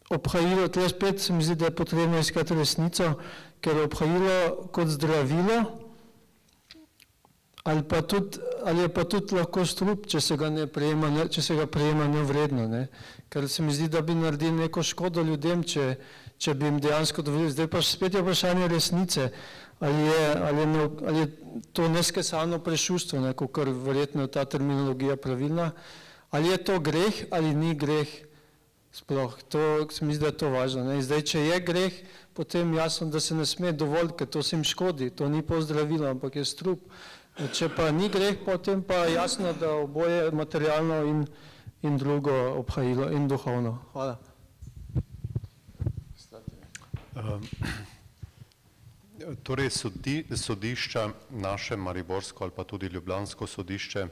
obhajilo, tle spet se mi zdi, da je potrebno iskati resnico, ker je obhajilo kot zdravilo, ali je pa tudi lahko strup, če se ga prejema nevredno, ne. Ker se mi zdi, da bi naredili neko škodo ljudem, če bi jim dejansko dovolili. Zdaj pa spet je vprašanje resnice. Ali je to neskesano prešuštvo, kakor verjetno je ta terminologija pravilna, ali je to greh ali ni greh sploh. To se mi zdi, da je to važno. Zdaj, če je greh, potem jasno, da se ne sme dovoliti, ker to se jim škodi, to ni pozdravilo, ampak je strup. Če pa ni greh, potem pa jasno, da oboje materialno in drugo obhajilo in duhovno. Hvala. Torej, sodišča, naše mariborsko ali pa tudi ljubljansko sodišče,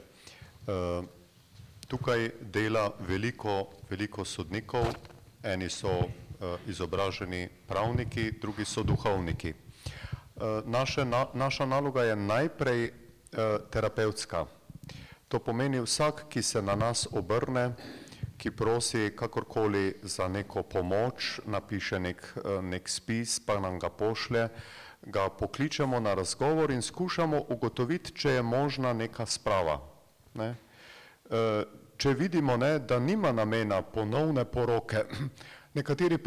Tukaj dela veliko sodnikov, eni so izobraženi pravniki, drugi so duhovniki. Naša naloga je najprej terapevtska. To pomeni vsak, ki se na nas obrne, ki prosi kakorkoli za neko pomoč, napiše nek spis, pa nam ga pošlje, ga pokličemo na razgovor in skušamo ugotoviti, če je možna neka sprava. Če vidimo, da nima namena ponovne poroke, nekateri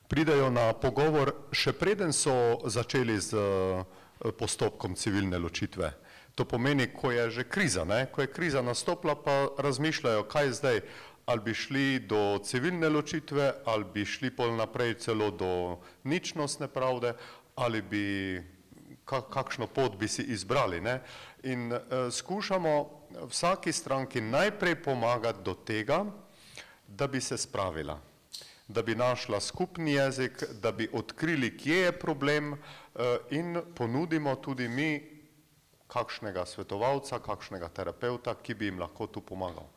pridejo na pogovor, še preden so začeli z postopkom civilne ločitve. To pomeni, ko je že kriza, ko je kriza nastopila, pa razmišljajo, kaj zdaj, ali bi šli do civilne ločitve, ali bi šli pol naprej celo do ničnostne pravde, ali bi kakšno pot bi si izbrali. In skušamo vsaki stranki najprej pomagati do tega, da bi se spravila, da bi našla skupni jezik, da bi odkrili, kje je problem in ponudimo tudi mi kakšnega svetovalca, kakšnega terapeuta, ki bi jim lahko tu pomagal.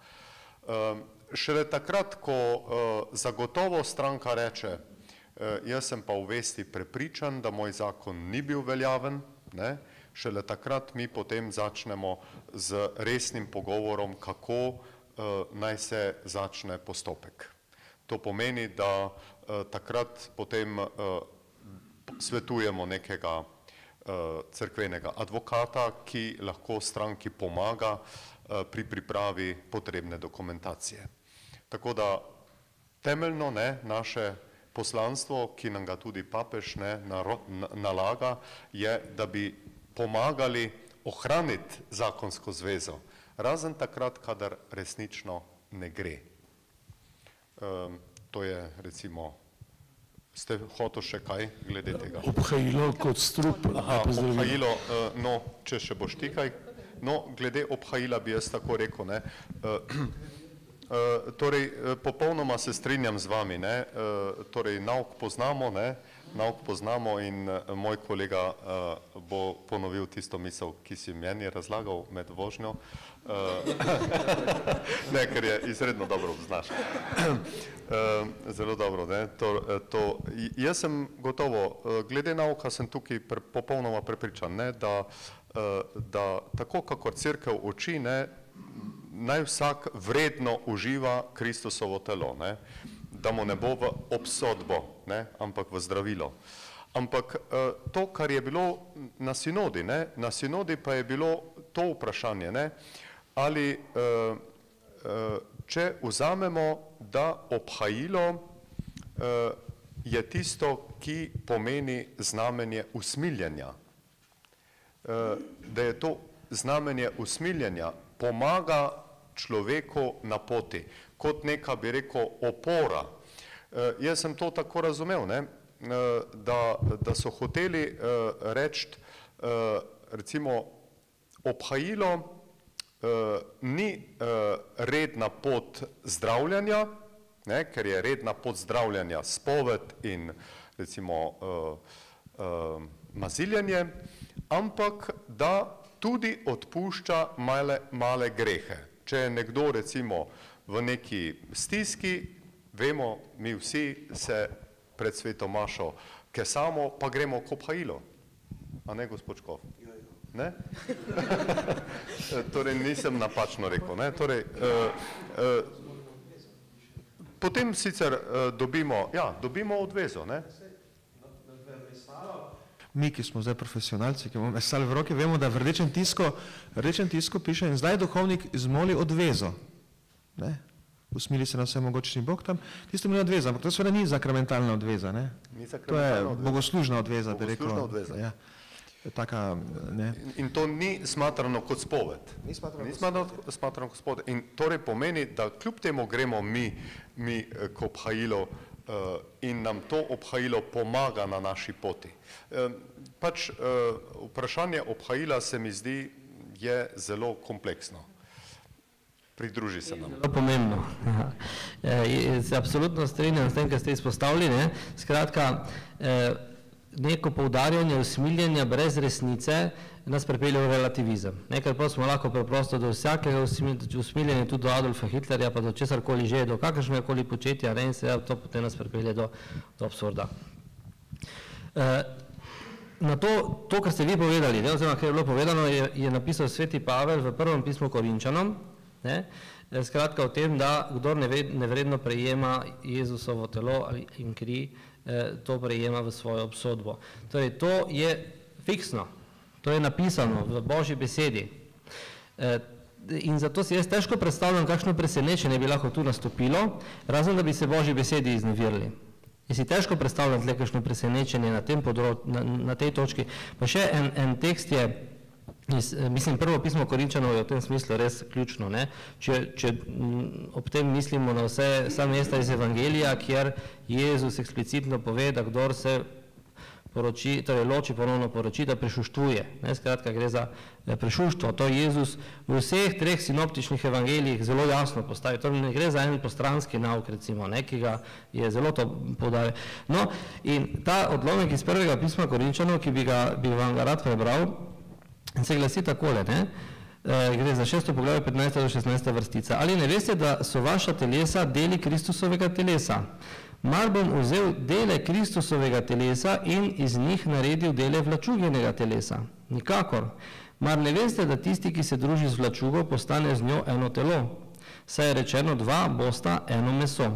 Šele takrat, ko zagotovo stranka reče, jaz sem pa v vesti prepričan, da moj zakon ni bil veljaven, šele takrat mi potem začnemo z resnim pogovorom, kako naj se začne postopek. To pomeni, da takrat potem svetujemo nekega cerkvenega advokata, ki lahko stranki pomaga pri pripravi potrebne dokumentacije. Tako da temeljno naše poslanstvo, ki nam ga tudi papež nalaga, je, da bi pomagali ohraniti zakonsko zvezo, razen takrat, kadar resnično ne gre. To je recimo, ste hotel še kaj glede tega? Obhajilo kot strup. Obhajilo, no, če še boš ti kaj, no, glede obhajila bi jaz tako rekel, torej, popolnoma se strinjam z vami, torej, nauk poznamo in moj kolega bo ponovil tisto misel, ki si meni razlagal med vožnjo, ker je izredno dobro znaš. Zelo dobro, jaz sem gotovo, glede nauka sem tukaj popolnoma prepričan, da tako, kakor cerkev uči, naj vsak vredno uživa Kristusovo telo, da mu ne bo v obsodbo, ampak v zdravilo. Ampak to, kar je bilo na sinodi pa je bilo to vprašanje, ali če vzamemo, da obhajilo je tisto, ki pomeni znamenje usmiljenja, da je to znamenje usmiljenja, pomaga človeku na poti, kot neka, bi rekel, opora. Jaz sem to tako razumel, da so hoteli reči, recimo, obhajilo ni redna pot zdravljanja, ker je redna pot zdravljanja spoved in recimo maziljanje, ampak da tudi odpušča male grehe. Če je nekdo recimo v neki stiski, vemo, mi vsi se pred sveto mašo kesamo, pa gremo k obhajilo. A ne, gospod Škof? Ne? Torej, nisem napačno rekel. Torej, potem sicer dobimo odvezo. Mi, ki smo zdaj profesionalci, ki imamo mesal v roki, vemo, da v rdečem tisku piše in zdaj duhovnik izmoli odvezo. Usmili se na vsemogočni Bog tam, tisto mi je odveza, ampak to seveda ni sakramentalna odveza. To je bogoslužna odveza, bi rekel. Bogoslužna odveza. Taka, in to ni smatrano kot spoved. Ni smatrano kot spoved. In torej pomeni, da kljub temu gremo mi k obhajilu in nam to obhajilo pomaga na naši poti. Pač vprašanje obhajila se mi zdi je zelo kompleksno. Pridruži se nam. Zelo pomembno. Se absolutno strinjam s tem, kar ste izpostavili. Skratka, neko poudarjanje usmiljenja brez resnice nas pripelje v relativizem. Ker pa smo lahko preprosto do vsakega usmiljeni, tudi do Adolfa Hitlerja, pa do česarkoli že, do kakršnegakoli početja, in se to potem nas pripelje do absurda. Na to, kar ste vi povedali, oziroma kar je bilo povedano, je napisal sveti Pavel v prvem pismu Korinčanom, skratka o tem, da kdor nevredno prejema Jezusovo telo in kri, to prejema v svojo obsodbo. Torej, to je fiksno, to je napisano v Božji besedi. In zato si jaz težko predstavljam, kakšno presenečenje bi lahko tu nastopilo, razen da bi se Božji besedi izneverili. Jaz si težko predstavljam tle kakšno presenečenje na tej točki. Pa še en tekst je, mislim, prvo pismo Korinčanov je v tem smislu res ključno. Če ob tem mislimo na vsa mesta iz Evangelija, kjer Jezus eksplicitno pove, da kdor se poroči, torej loči ponovno poroči, da prešuštvuje. Skratka, gre za prešuštvo. To Jezus v vseh treh sinoptičnih evangelijih zelo jasno postavi. To ne gre za en postranski nauk, recimo, ki ga je zelo to poudaril. No, in ta odlomek iz prvega pisma Korinčanov, ki bi vam ga rad prebral, se glasi takole, gre za 6. poglavje 15. do 16. vrstica. Ali ne veste, da so vaša telesa deli Kristusovega telesa? Mar bom vzel dele Kristusovega telesa in iz njih naredil dele vlačuginega telesa? Nikakor. Mar ne veste, da tisti, ki se druži z vlačugo, postane z njo eno telo? Saj je rečeno, dva bosta eno meso.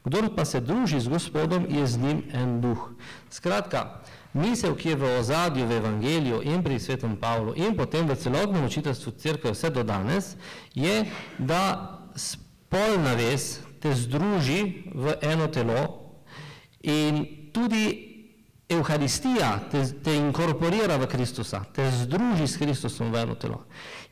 Kdor pa se druži z Gospodom, je z njim en duh. Skratka, misel, ki je v ozadju v Evangeliju in pri svetem Pavlu in potem v celotnem učiteljstvu cerkve vse do danes, je, da spolna vez te združi v eno telo in tudi Evharistija te inkorporira v Kristusa, te združi s Kristusom v eno telo.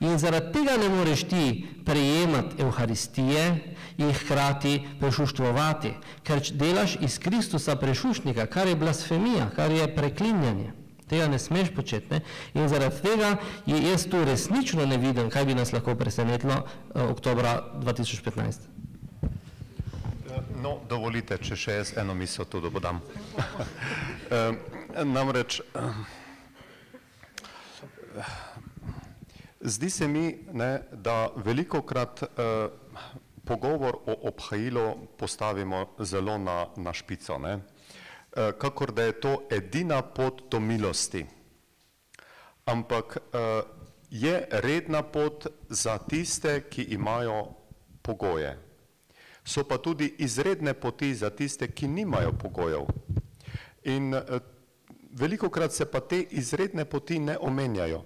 In zaradi tega ne moreš ti prejemati Evharistije in hkrati prešuštvovati, ker delaš iz Kristusa prešuštnika, kar je blasfemija, kar je preklinjanje. Tega ne smeš početi. In zaradi tega jaz tu resnično ne vidim, kaj bi nas lahko presenetilo oktobra 2015. No, dovolite, če še jaz eno misel tu dodam. Namreč, zdi se mi, da velikokrat pogovor o obhajilu postavimo zelo na špico, kakor da je to edina pot do milosti. Ampak je redna pot za tiste, ki imajo pogoje. So pa tudi izredne poti za tiste, ki nimajo pogojev. In velikokrat se pa te izredne poti ne omenjajo.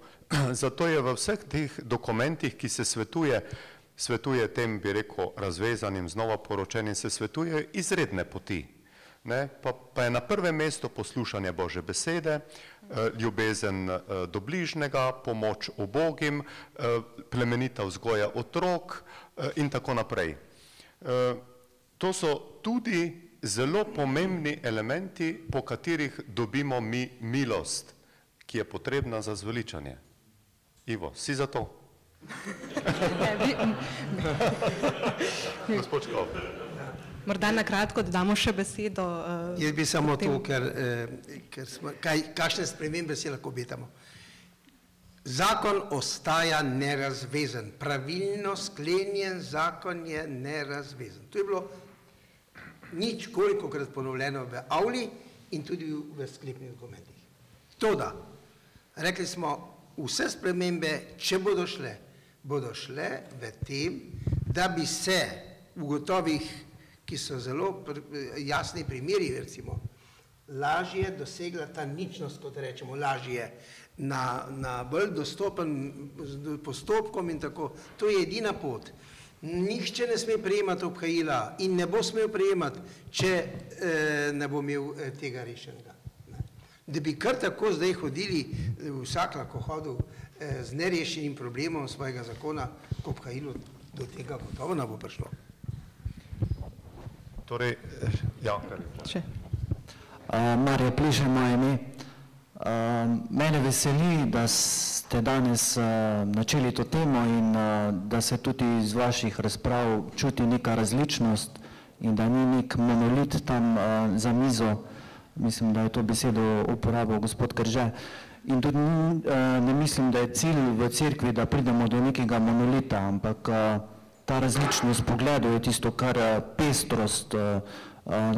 Zato je v vseh teh dokumentih, ki se svetuje tem, bi rekel, razvezanim, znova poročenim, se svetujejo izredne poti. Pa je na prvem mestu poslušanje Božje besede, ljubezen do bližnjega, pomoč ubogim, plemenita vzgoja otrok in tako naprej. To so tudi zelo pomembni elementi, po katerih dobimo mi milost, ki je potrebna za zveličanje. Ivo, si za to? Gospod Škov. Morda na kratko dodamo še besedo. Jaz bi samo to, kakšne spremembe si lahko obetamo. Zakon ostaja nerazvezen. Pravilno sklenjen zakon je nerazvezen. To je bilo nič kolikokrat ponovljeno v avli in tudi v sklepnih dokumentih. Toda, rekli smo, vse spremembe, če bodo šle v tem, da bi se v gotovih, ki so zelo jasni primeri, recimo, lažje dosegla ta ničnost, kot rečemo, lažje na bolj dostopen postopkom in tako. To je edina pot. Nihče ne sme prejemati obhajila in ne bo smel prejemati, če ne bo imel tega rešenega. Da bi kar tako zdaj hodili, vsak lahko hodil z nerešenim problemom svojega zakona k obhajilu, do tega gotovo ne bo prišlo. Torej, ja. Marja Pliše, moje ime. Mene veseli, da ste danes načeli to temo in da se tudi iz vaših razprav čuti neka različnost in da ni nek monolit tam za mizo. Mislim, da je to besedo uporabil gospod Krže. In tudi ne mislim, da je cilj v cerkvi, da pridemo do nekega monolita, ampak ta različnost pogledov je tisto, kar pestrost,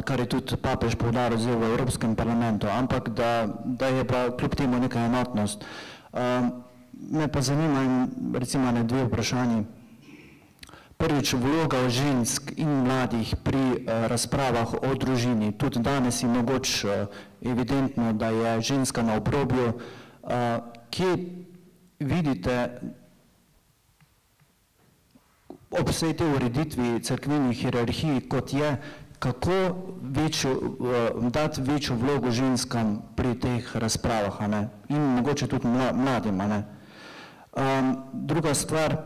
kar je tudi papež poudaril zdaj v Evropskem parlamentu, ampak da je pa kljub temu neka enotnost. Me pa zanima recimo dve vprašanji. Prvič, vloga žensk in mladih pri razpravah o družini. Tudi danes je mogoče evidentno, da je ženska na obrobju. Kje vidite ob vsej tej ureditvi cerkvenih hierarhij, kot je, kako dati večjo vlogo ženskam pri teh razpravah, in mogoče tudi mladim. Druga stvar,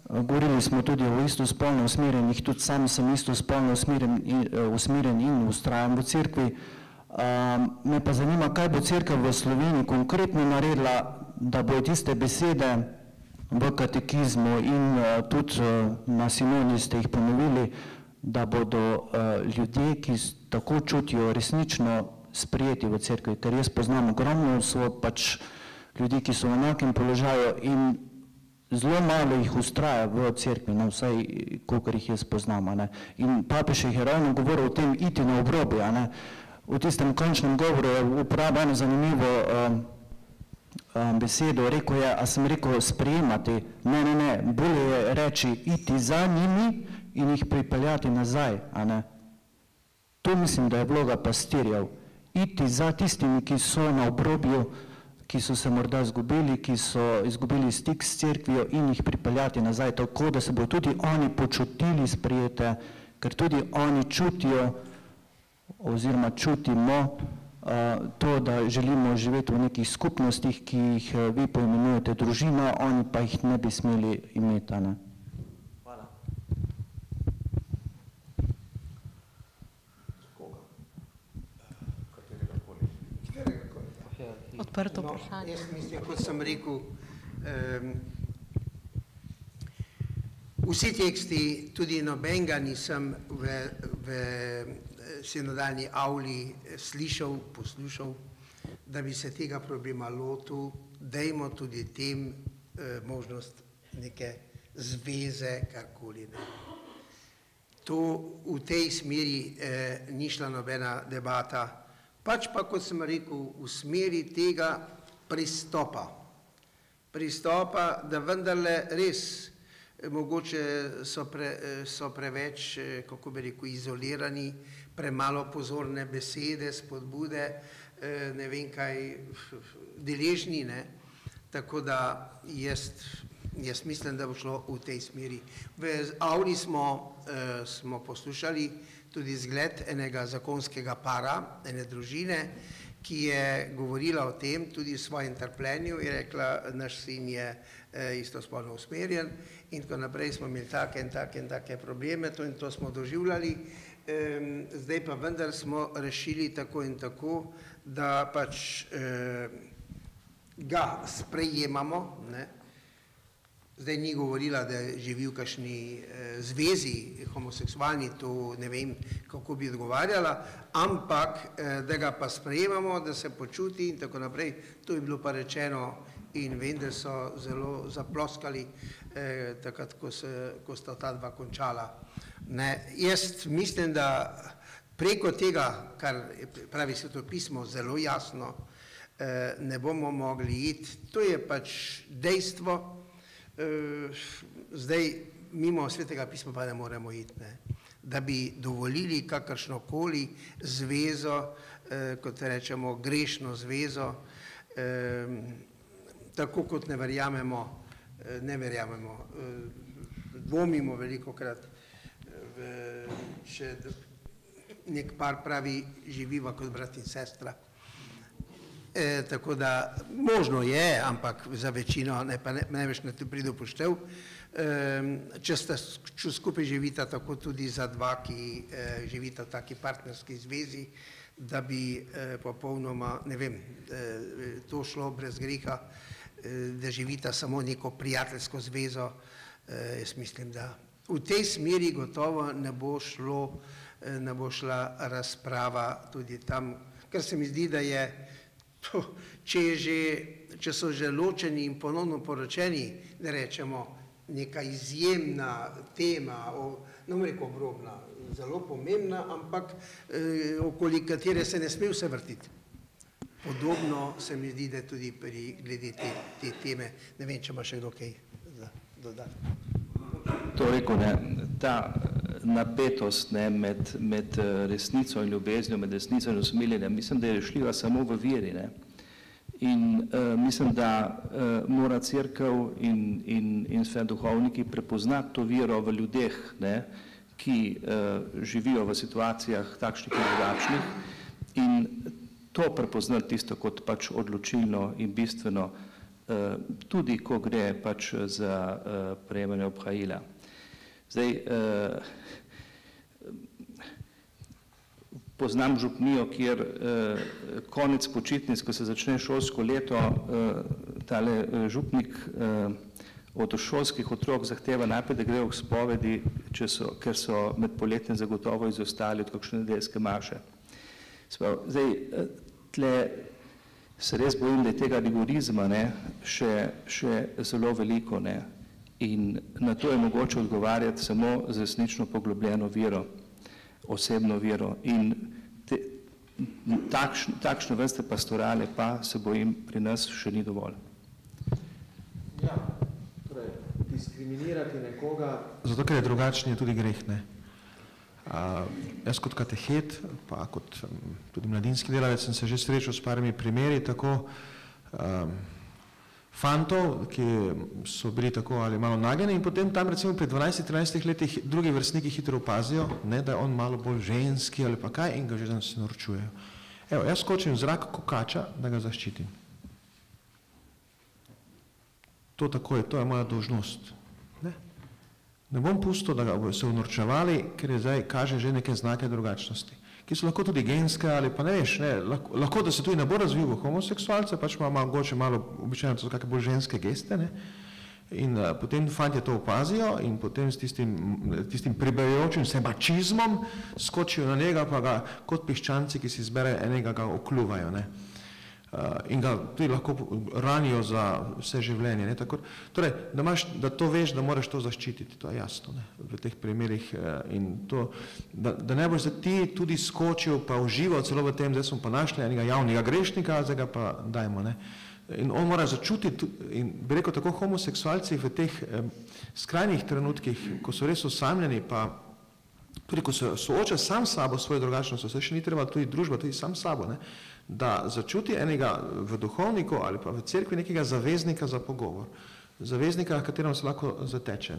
govorili smo tudi o istospolno usmerjenih, tudi sam sem istospolno usmerjen in vztrajam v cerkvi. Me pa zanima, kaj bo cerkev v Sloveniji konkretno naredila, da bodo tiste besede v katekizmu in tudi na sinodi ste jih ponovili, da bodo ljudje, ki tako čutijo, resnično sprijeti v cerkvi, ker jaz poznam ogromno pač ljudi, ki so v enakem položaju in zelo malo jih ustraja v cerkvi, vsaj kolikor jih jaz poznam. In papež je ravno govoril o tem iti na obrobje. V tistem končnem govoru je uporabil eno zanimivo besedo, rekel je, a sem rekel sprejemati, ne, bolje je reči iti za njimi in jih pripeljati nazaj. To mislim, da je vloga pastirjev, iti za tistimi, ki so na obrobju, ki so se morda izgubili, ki so izgubili stik s cerkvijo in jih pripeljati nazaj, tako da se bodo tudi oni počutili sprijete, ker tudi oni čutijo oziroma čutimo to, da želimo živeti v nekih skupnostih, ki jih vi poimenujete družina, oni pa jih ne bi smeli imeti. Hvala. Odprto vprašanje. Jaz mislim, kot sem rekel, vsi teksti, tudi nobenega nisem v sinodalni avli slišal, poslušal, da bi se tega problema lotil, dajmo tudi tem možnost neke zveze, karkoli. To v tej smeri ni šla nobena debata, pač pa, kot sem rekel, v smeri tega pristopa, da vendarle res mogoče so preveč, kako bi rekel, izolirani, premalo pozorne besede, spodbude, ne vem kaj, deležni, tako da jaz mislim, da bo šlo v tej smeri. V avli smo poslušali tudi zgled enega zakonskega para, ene družine, ki je govorila o tem, tudi v svojem trpljenju, je rekla, naš sin je istospolno usmerjen in tako naprej smo imeli take in take probleme, to in to smo doživljali, zdaj pa vendar smo rešili tako in tako, da pač ga sprejemamo, zdaj ni govorila, da živi v kakšni zvezi homoseksualni, to ne vem, kako bi odgovarjala, ampak da ga pa sprejemamo, da se počuti in tako naprej, to je bilo pa rečeno in vem, da so zelo zaploskali takrat, ko sta ta dva končala. Jaz mislim, da preko tega, kar pravi svetopismo zelo jasno, ne bomo mogli iti, to je pač dejstvo, zdaj mimo svetega pisma pa ne moremo iti, da bi dovolili kakršnokoli zvezo, kot rečemo grešno zvezo, tako kot ne verjamemo, dvomimo velikokrat, če nek par pravi živiva kot brat in sestra. Tako da možno je, ampak za večino največ ne pride upoštev, če sta skupaj živita tako tudi za dva, ki živita v taki partnerski zvezi, da bi popolnoma, ne vem, to šlo brez greha, da živita samo neko prijateljsko zvezo, jaz mislim, da v tej smeri gotovo ne bo šla razprava tudi tam, ker se mi zdi, da je, če je že če so že ločeni in ponovno poročeni, ne rečemo neka izjemna tema, ne bom rekel obrobna, zelo pomembna, ampak okoli katere se ne sme vse vrtiti. Podobno se mi zdi, da tudi glede te teme, ne vem, če ima še kdo kaj dodati. To rekel, ta napetost med resnico in ljubeznijo, med resnico in usmiljenjem, mislim, da je rešljiva samo v veri. In mislim, da mora cerkev in sve duhovniki prepoznati to vero v ljudeh, ki živijo v situacijah takšnih in drugačnih, in to prepoznati tisto kot pač odločilno in bistveno, tudi ko gre pač za prejemanje obhajila. Zdaj, poznam župnijo, kjer konec počitnic, ko se začne šolsko leto, tale župnik od šolskih otrok zahteva najprej, da grejo k spovedi, ker so med poletjem zagotovo izostali od kakšne nedeljske maše. Zdaj, tle se res bojim, da je tega rigorizma še zelo veliko, in na to je mogoče odgovarjati samo z resnično poglobljeno vero, osebno vero, in takšne vrste pastorale pa, se bojim, pri nas še ni dovolj. Ja, torej, diskriminirati nekoga, zato ker je drugačen, je tudi greh, jaz kot katehet, pa kot tudi mladinski delavec, sem se že srečal s parimi primeri, tako fantov, ki so bili tako ali malo nageni, in potem tam recimo pri 12-13 letih drugi vrstniki hitro opazijo, da je on malo bolj ženski ali pa kaj, in ga že se norčujejo. Evo, jaz skočim v zrak kokača, da ga zaščitim. To tako je, to je moja dolžnost. Ne bom pustil, da ga se unorčevali, ker je zdaj kaže že neke znake drugačnosti, ki so lahko tudi genske ali pa ne veš, lahko da se tudi ne bo razvil v homoseksualce, pač ima mogoče malo običajno so kakšne bolj ženske geste, in potem fantje to opazijo in potem s tistim pribejajočim se mačizmom skočijo na njega, pa ga kot piščanci, ki si izberejo enega, ga okljuvajo, in ga tudi lahko ranijo za vse življenje. Torej, da to veš, da moraš to zaščititi, to je jasno v teh primerih, in to, da ne boš ti tudi skočil pa užival celo v tem, zdaj smo pa našli enega javnega grešnika, zdaj ga pa dajmo. In on mora začutiti, in bi rekel tako, homoseksualci v teh skrajnih trenutkih, ko so res osamljeni, pa tudi ko se sooča sam s sabo svojo drugačnost, se še ni treba tudi družba, tudi sam s sabo, da začuti enega v duhovniku ali pa v cerkvi nekega zaveznika za pogovor, zaveznika, katerom se lahko zateče.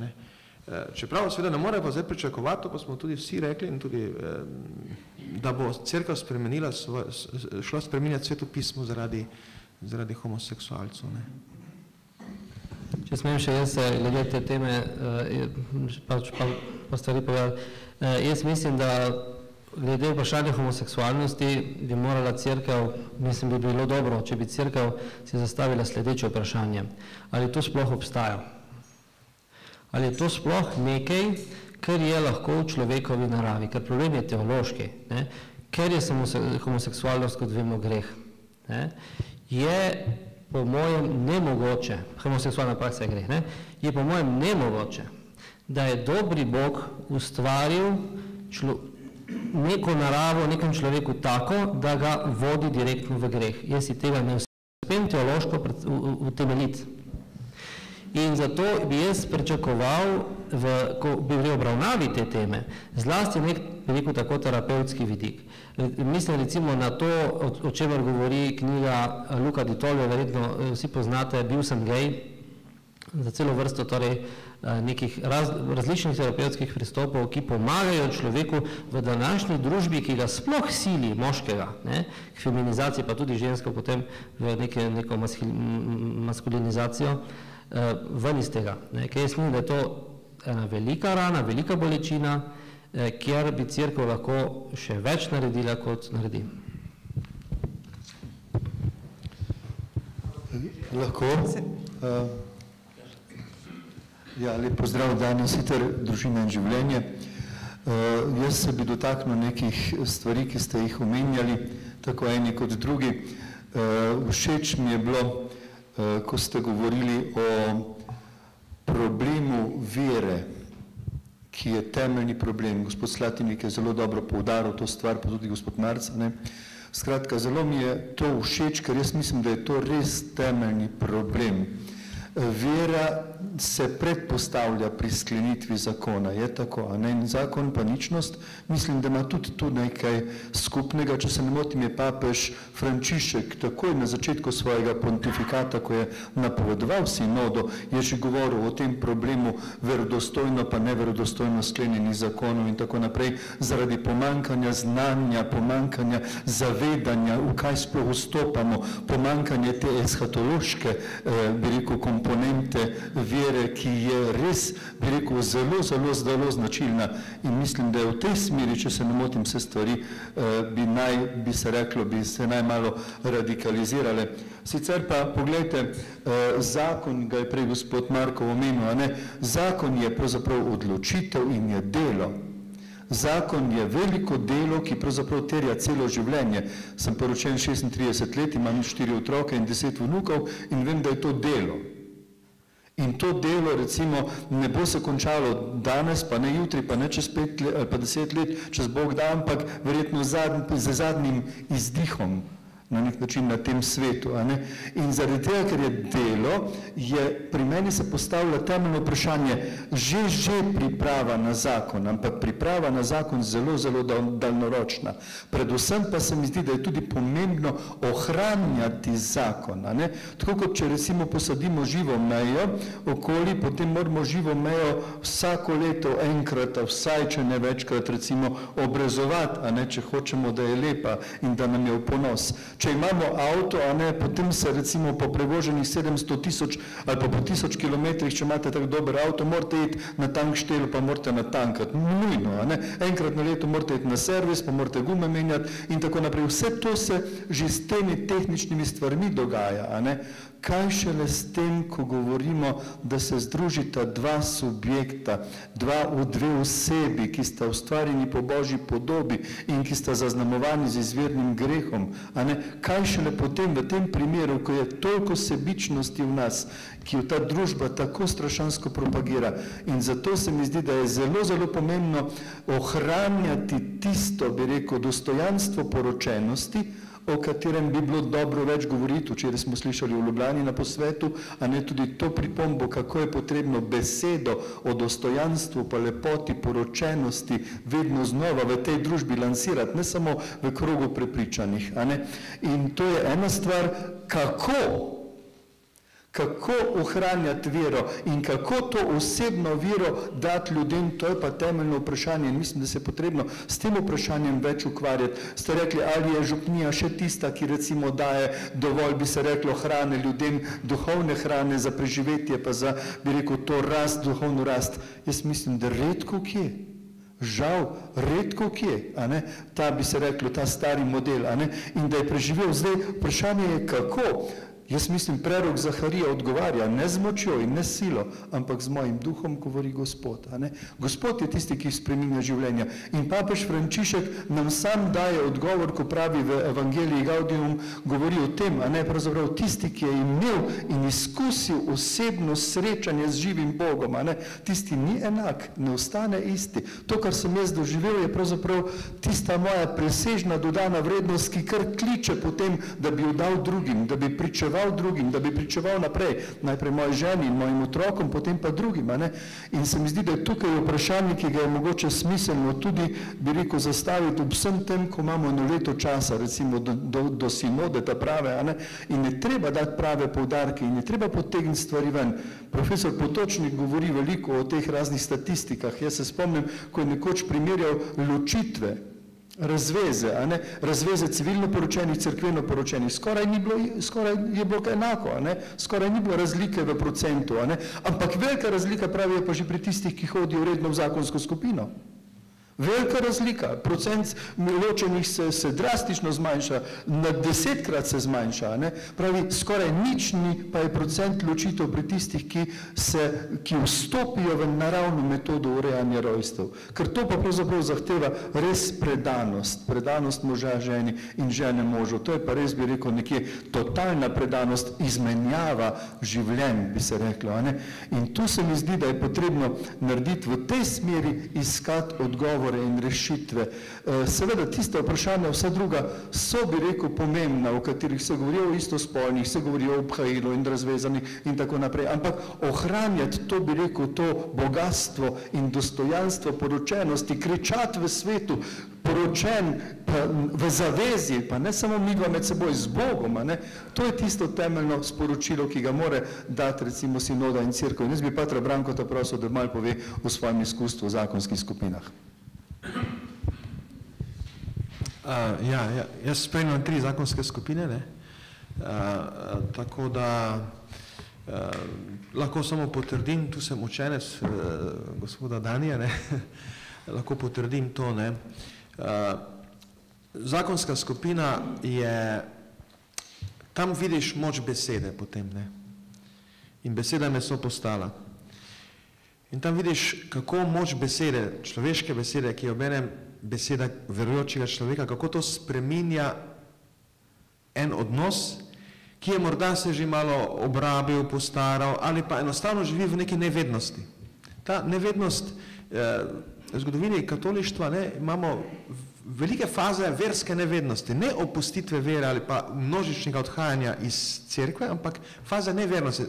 Čeprav seveda ne more pa zdaj pričakovati, to pa smo tudi vsi rekli, in tudi, da bo cerkev spremenila, šla spremenjati sveto pismo zaradi homoseksualcev. Če smem še jaz glede te teme pa stvari povedati, jaz mislim, da glede vprašanja homoseksualnosti bi morala cerkev, mislim, bi bilo dobro, če bi cerkev si zastavila sledeče vprašanje. Ali to sploh obstaja? Ali je to sploh nekaj, kar je lahko v človekovi naravi? Ker problem je teološki. Ker je homoseksualnost, kot vemo, greh. Je po mojem nemogoče, homoseksualna praksa je greh, je po mojem nemogoče, da je dobri Bog ustvaril neko naravo, nekem človeku tako, da ga vodi direktno v greh. Jaz si tega ne uspem teološko utemeljiti. In zato bi jaz pričakoval, ko bi v obravnavi te teme, zlasti nek, veliko tako, terapevtski vidik. Mislim recimo na to, o čemer govori knjiga Luca Di Tolio, verjetno vsi poznate, Bil sem gej, za celo vrsto torej nekih različnih terapevtskih pristopov, ki pomagajo človeku v današnji družbi, ki ga sploh sili moškega, k feminizaciji, pa tudi žensko potem v neko maskulinizacijo, ven iz tega. Ker jaz mislim, da je to ena velika rana, velika bolečina, kjer bi cerkev lahko še več naredila, kot naredi. Lahko? Ja, lep pozdrav, danes sicer družina in življenje. Jaz se bi dotaknil nekih stvari, ki ste jih omenjali, tako eni kot drugi. Všeč mi je bilo ko ste govorili o problemu vere, ki je temeljni problem. Gospod Slatinik je zelo dobro poudaril to stvar, pa tudi gospod Marca. Skratka, zelo mi je to všeč, ker jaz mislim, da je to res temeljni problem. Vera se predpostavlja pri sklenitvi zakona, je tako, a ne? In zakon pa ničnost, mislim, da ima tudi tu nekaj skupnega. Če se ne motim, je papež Frančišek takoj na začetku svojega pontifikata, ko je napovedoval sinodo, je že govoril o tem problemu verodostojno pa neverodostojno sklenjenih zakonov in tako naprej, zaradi pomankanja znanja, pomankanja zavedanja, v kaj sploh vstopamo, pomankanje te eshatološke, bi rekel, komponente vere, ki je res, bi rekel, zelo značilna, in mislim, da je v tej smeri, če se ne motim, se stvari bi se najmalo radikalizirale. Sicer pa, poglejte, zakon, ga je prej gospod Marko omenil, a ne, zakon je pravzaprav odločitev in je delo. Zakon je veliko delo, ki pravzaprav terja celo življenje. Sem poročen 36 let, imam 4 otroke in 10 vnukov in vem, da je to delo. In to delo, recimo, ne bo se končalo danes, pa ne jutri, pa ne čez 5 let ali pa 10 let, čez Bog da, ampak verjetno z zadnjim izdihom na nek način na tem svetu. A ne? In zaradi tega, ker je delo, pri meni se postavlja temeljno vprašanje, že priprava na zakon, ampak priprava na zakon zelo daljnoročna. Predvsem pa se mi zdi, da je tudi pomembno ohranjati zakon. A ne? Tako kot če recimo posadimo živo mejo okoli, potem moramo živo mejo vsako leto enkrat, vsaj če ne večkrat recimo obrezovati, a ne, če hočemo, da je lepa in da nam je v ponos. Če imamo avto, a ne, potem se recimo po prevoženih 700 000 ali pa po 1000 kilometrih, če imate tako dober avto, morate iti na tankštelo, pa morate natankati. Nujno, a ne. Enkrat na leto morate iti na servis, pa morate gume menjati in tako naprej. Vse to se že s temi tehničnimi stvarmi dogaja, a ne. Kaj šele s tem, ko govorimo, da se združita dva subjekta, dve osebi, ki sta ustvarjeni po Božji podobi in ki sta zaznamovani z izvirnim grehom, a ne? Kaj šele potem v tem primeru, ko je toliko sebičnosti v nas, ki jo ta družba tako strašansko propagira. In zato se mi zdi, da je zelo pomembno ohranjati tisto, bi rekel, dostojanstvo poročenosti, o katerem bi bilo dobro več govoriti. Včeraj smo slišali v Ljubljani na posvetu, a ne tudi to pripombo, kako je potrebno besedo o dostojanstvu, pa lepoti, poročenosti vedno znova v tej družbi lansirati, ne samo v krogu prepričanih. A ne? In to je ena stvar, kako ohranjati vero in kako to osebno vero dati ljudem, to je pa temeljno vprašanje in mislim, da se je potrebno s tem vprašanjem več ukvarjati. Ste rekli, ali je župnija še tista, ki recimo daje dovolj, bi se reklo, hrane ljudem, duhovne hrane za preživetje, pa za, bi rekel, to rast, duhovno rast. Jaz mislim, da redko kje. Žal, redko kje, a ne, ta bi se reklo, ta stari model, a ne, in da je preživel. Zdaj, vprašanje je kako. Jaz mislim, prerok Zaharija odgovarja, ne z močjo in ne s silo, ampak z mojim duhom, govori Gospod. A ne? Gospod je tisti, ki spreminja življenja. In papež Frančišek nam sam daje odgovor, ko pravi v Evangeliji Gaudium, govori o tem, a ne, pravzaprav tisti, ki je imel in izkusil osebno srečanje z živim Bogom, a ne, tisti ni enak, ne ostane isti. To, kar sem jaz doživel, je pravzaprav tista moja presežna dodana vrednost, ki kar kliče potem, da bi jo dal drugim, da bi pričeval drugim, da bi pričeval naprej, najprej moji ženi in mojim otrokom, potem pa drugim. Ne? In se mi zdi, da je tukaj vprašanje, ki ga je mogoče smiselno tudi, bi rekel, zastaviti ob vsem tem, ko imamo eno leto časa, recimo do sinode, ta prave, a ne? In je treba dati prave poudarke in je treba potegniti stvari ven. Profesor Potočnik govori veliko o teh raznih statistikah. Jaz se spomnim, ko je nekoč primerjal ločitve, razveze, a ne, razveze civilno poročenih, cerkveno poročenih, skoraj je bilo enako, a ne, skoraj ni bilo razlike v procentu, a ne, ampak velika razlika pravi je pa že pri tistih, ki hodijo redno v zakonsko skupino. Velika razlika, procent ločenih se drastično zmanjša, na 10-krat se zmanjša, ne? Pravi, skoraj nič ni, pa je procent ločitev pri tistih, ki vstopijo v naravno metodo urejanja rojstev. Ker to pa pravzaprav zahteva res predanost moža ženi in žene možu. To je pa res, bi rekel, nekje totalna predanost, izmenjava življenj, bi se reklo, ne? In tu se mi zdi, da je potrebno narediti v tej smeri, iskati odgovore in rešitve. Seveda, tiste vprašanja, vsa druga, so, bi rekel, pomembna, o katerih se govori o istospolnih, se govori o obhajilu in razvezanih in tako naprej, ampak ohranjati to, bi rekel, to bogatstvo in dostojanstvo poročenosti, kričati v svetu, poročen v zavezi, pa ne samo midva med seboj z Bogom, ne? To je tisto temeljno sporočilo, ki ga more dati recimo sinoda in cerkev. In jaz bi patra Brankota prosil, da malo pove o svojem izkustvu v zakonskih skupinah. Jaz spremljam 3 zakonske skupine, ne? Tako da lahko samo potrdim, tu sem učenec gospoda Danija, ne? Lahko potrdim to, ne? Zakonska skupina je, tam vidiš moč besede potem, ne? In beseda meso postala. In tam vidiš, kako moč besede, človeške besede, ki je obenem beseda verujočega človeka, kako to spreminja en odnos, ki je morda se že malo obrabil, postaral, ali pa enostavno živi v neki nevednosti. Ta nevednost, v zgodovini katolištva, ne, imamo velike faze verske nevednosti, ne opustitve vere ali pa množičnega odhajanja iz cerkve, ampak faze nevernosti,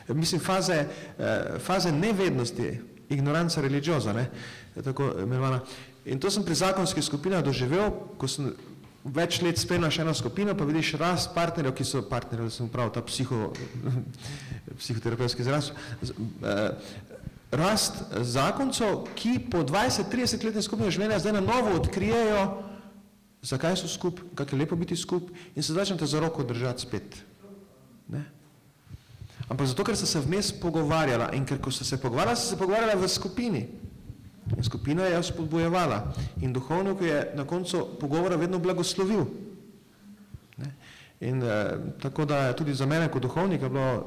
mislim, faze nevednosti, ignoranca religiosa, ne, tako imenovana. In to sem pri zakonskih skupinah doživel, ko sem več let spremljal še eno skupino, pa vidiš rast partnerjev, ki so partnerjev, da sem prav ta psihoterapevtski izraz, rast zakoncev, ki po 20-30 letne skupine življenja zdaj na novo odkrijejo, zakaj so skup, kako je lepo biti skup in se začnete za roko držati spet. Ne? Ampak zato, ker so se vmes pogovarjala in ker ko so se pogovarjala v skupini. In skupina je spodbujevala in duhovnik je na koncu pogovora vedno blagoslovil. Ne? In tako da tudi za mene kot duhovnika bilo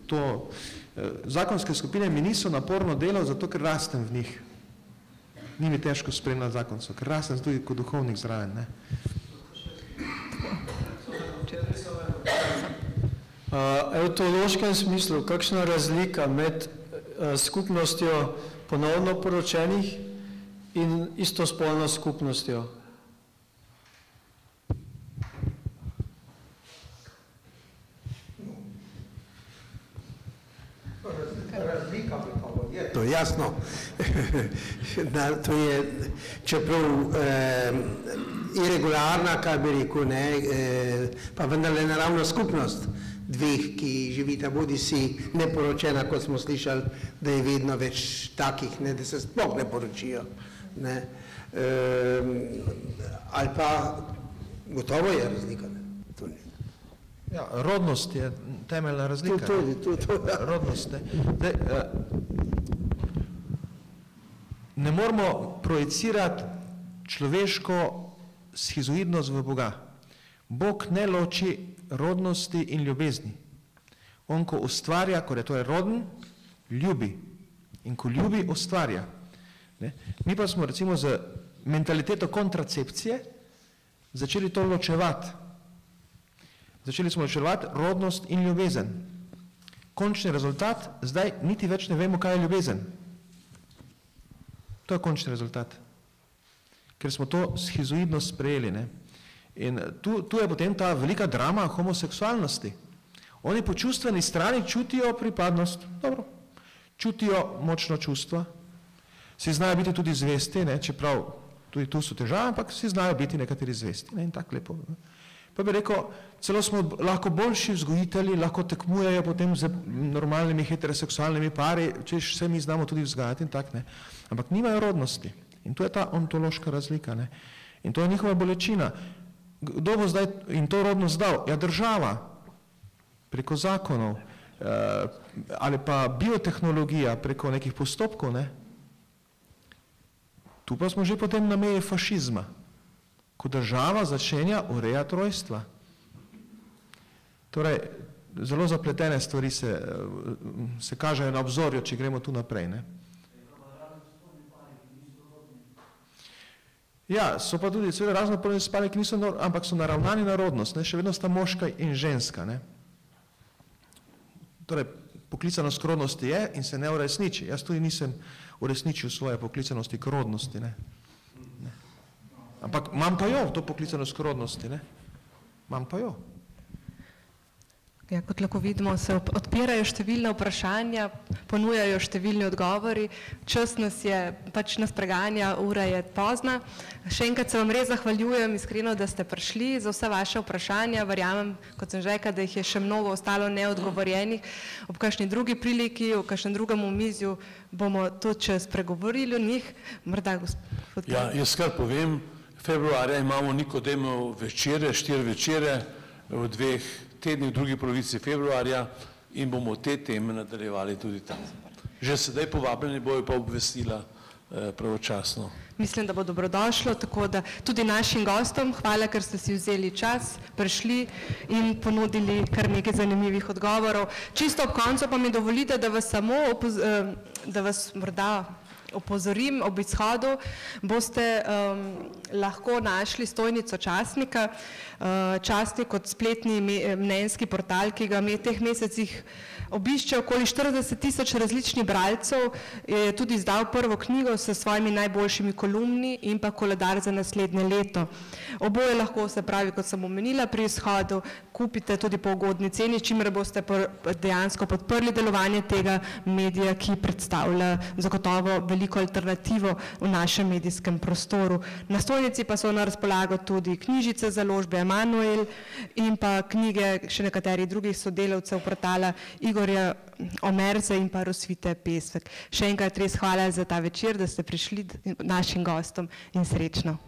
to zakonske skupine mi niso naporno delo, zato ker rastem v njih. Ni mi težko spremljati zakoncev, ker rastem tudi kot duhovnik zraven. Ne? V teološkem smislu, kakšna razlika med skupnostjo ponovno poročenih in istospolno skupnostjo? To je jasno. To je, čeprav irregularna, kaj bi rekel, pa vendarle naravna skupnost dveh, ki živita, bodi si neporočena, kot smo slišali, da je vedno več takih, da se sploh ne poročijo. Ali pa gotovo je razlika. Ja, rodnost je temeljna razlika. Rodnost. Ne moramo projicirati človeško schizoidnost v Boga. Bog ne loči rodnosti in ljubezni. On, ko ustvarja, ko je to roden, ljubi. In ko ljubi, ustvarja. Mi pa smo recimo z mentaliteto kontracepcije začeli to ločevati. Začeli smo ločevati rodnost in ljubezen. Končni rezultat, zdaj niti več ne vemo, kaj je ljubezen. To je končni rezultat. Ker smo to schizoidnost sprejeli. Ne? In tu je potem ta velika drama homoseksualnosti. Oni po čustveni strani čutijo pripadnost, dobro, čutijo močno čustva, si znajo biti tudi zvesti, ne? Čeprav tudi tu so težave, ampak si znajo biti nekateri zvesti. Ne? In tako lepo. Ne? Pa bi rekel, celo smo lahko boljši vzgojitelji, lahko tekmujejo potem z normalnimi heteroseksualnimi pari, če vse mi znamo tudi vzgajati in tak, ne. Ampak nimajo rodnosti. In tu je ta ontološka razlika, ne. In to je njihova bolečina. Kdo bo zdaj in to rodnost dal? Ja, država, preko zakonov, ali pa biotehnologija, preko nekih postopkov, ne. Tu pa smo že potem na meji fašizma, ko država začenja urejati rojstva. Torej, zelo zapletene stvari se kažejo na obzorju, če gremo tu naprej. Ne? Ja, so pa tudi seveda raznopolovni spari, ki niso, ampak so naravnani na rodnost, ne? Še vedno sta moška in ženska. Ne? Torej, poklicanost k rodnosti je in se ne uresniči. Jaz tudi nisem uresničil svoje poklicanosti k rodnosti. Ne? Ne. Ampak imam pa jo, to poklicanost k rodnosti. Ne? Imam pa jo. Ja, kot lahko vidimo, se odpirajo številne vprašanja, ponujajo številni odgovori, čas nas preganja, ura je pozna. Še enkrat se vam res zahvaljujem iskreno, da ste prišli za vsa vaše vprašanja. Verjamem, kot sem že rekla, da jih je še mnogo ostalo neodgovorjenih. Ob kakšni drugi priliki, v kakšnem drugem omizju bomo tudi še spregovorili o njih. Morda gospod. Ja, jaz kar povem, februarja imamo Nikodemov večere, 4 večere v 2 tednih, v drugi polovici februarja in bomo te teme nadaljevali tudi tam. Že sedaj povabljeni bojo pa obvestila pravočasno. Mislim, da bo dobrodošlo, tako da tudi našim gostom hvala, ker ste si vzeli čas, prišli in ponudili kar nekaj zanimivih odgovorov. Čisto ob koncu pa mi dovolite, da vas samo morda opozorim, ob izhodu boste lahko našli stojnico časnika. Časnik kot spletni mnenjski portal, ki ga v teh mesecih obišče okoli 40.000 različnih bralcev, je tudi izdal prvo knjigo s svojimi najboljšimi kolumni in pa koledar za naslednje leto. Oboje lahko, se pravi, kot sem omenila, pri izhodu kupite tudi po ugodni ceni, čimer boste dejansko podprli delovanje tega medija, ki predstavlja zagotovo veliko alternativo v našem medijskem prostoru. Na stojnici pa so na razpolago tudi knjižice založbe Emanuel in pa knjige še nekaterih drugih sodelavcev portala Igorja Omerze in pa Rosvite Pesek. Še enkrat res hvala za ta večer, da ste prišli našim gostom in srečno.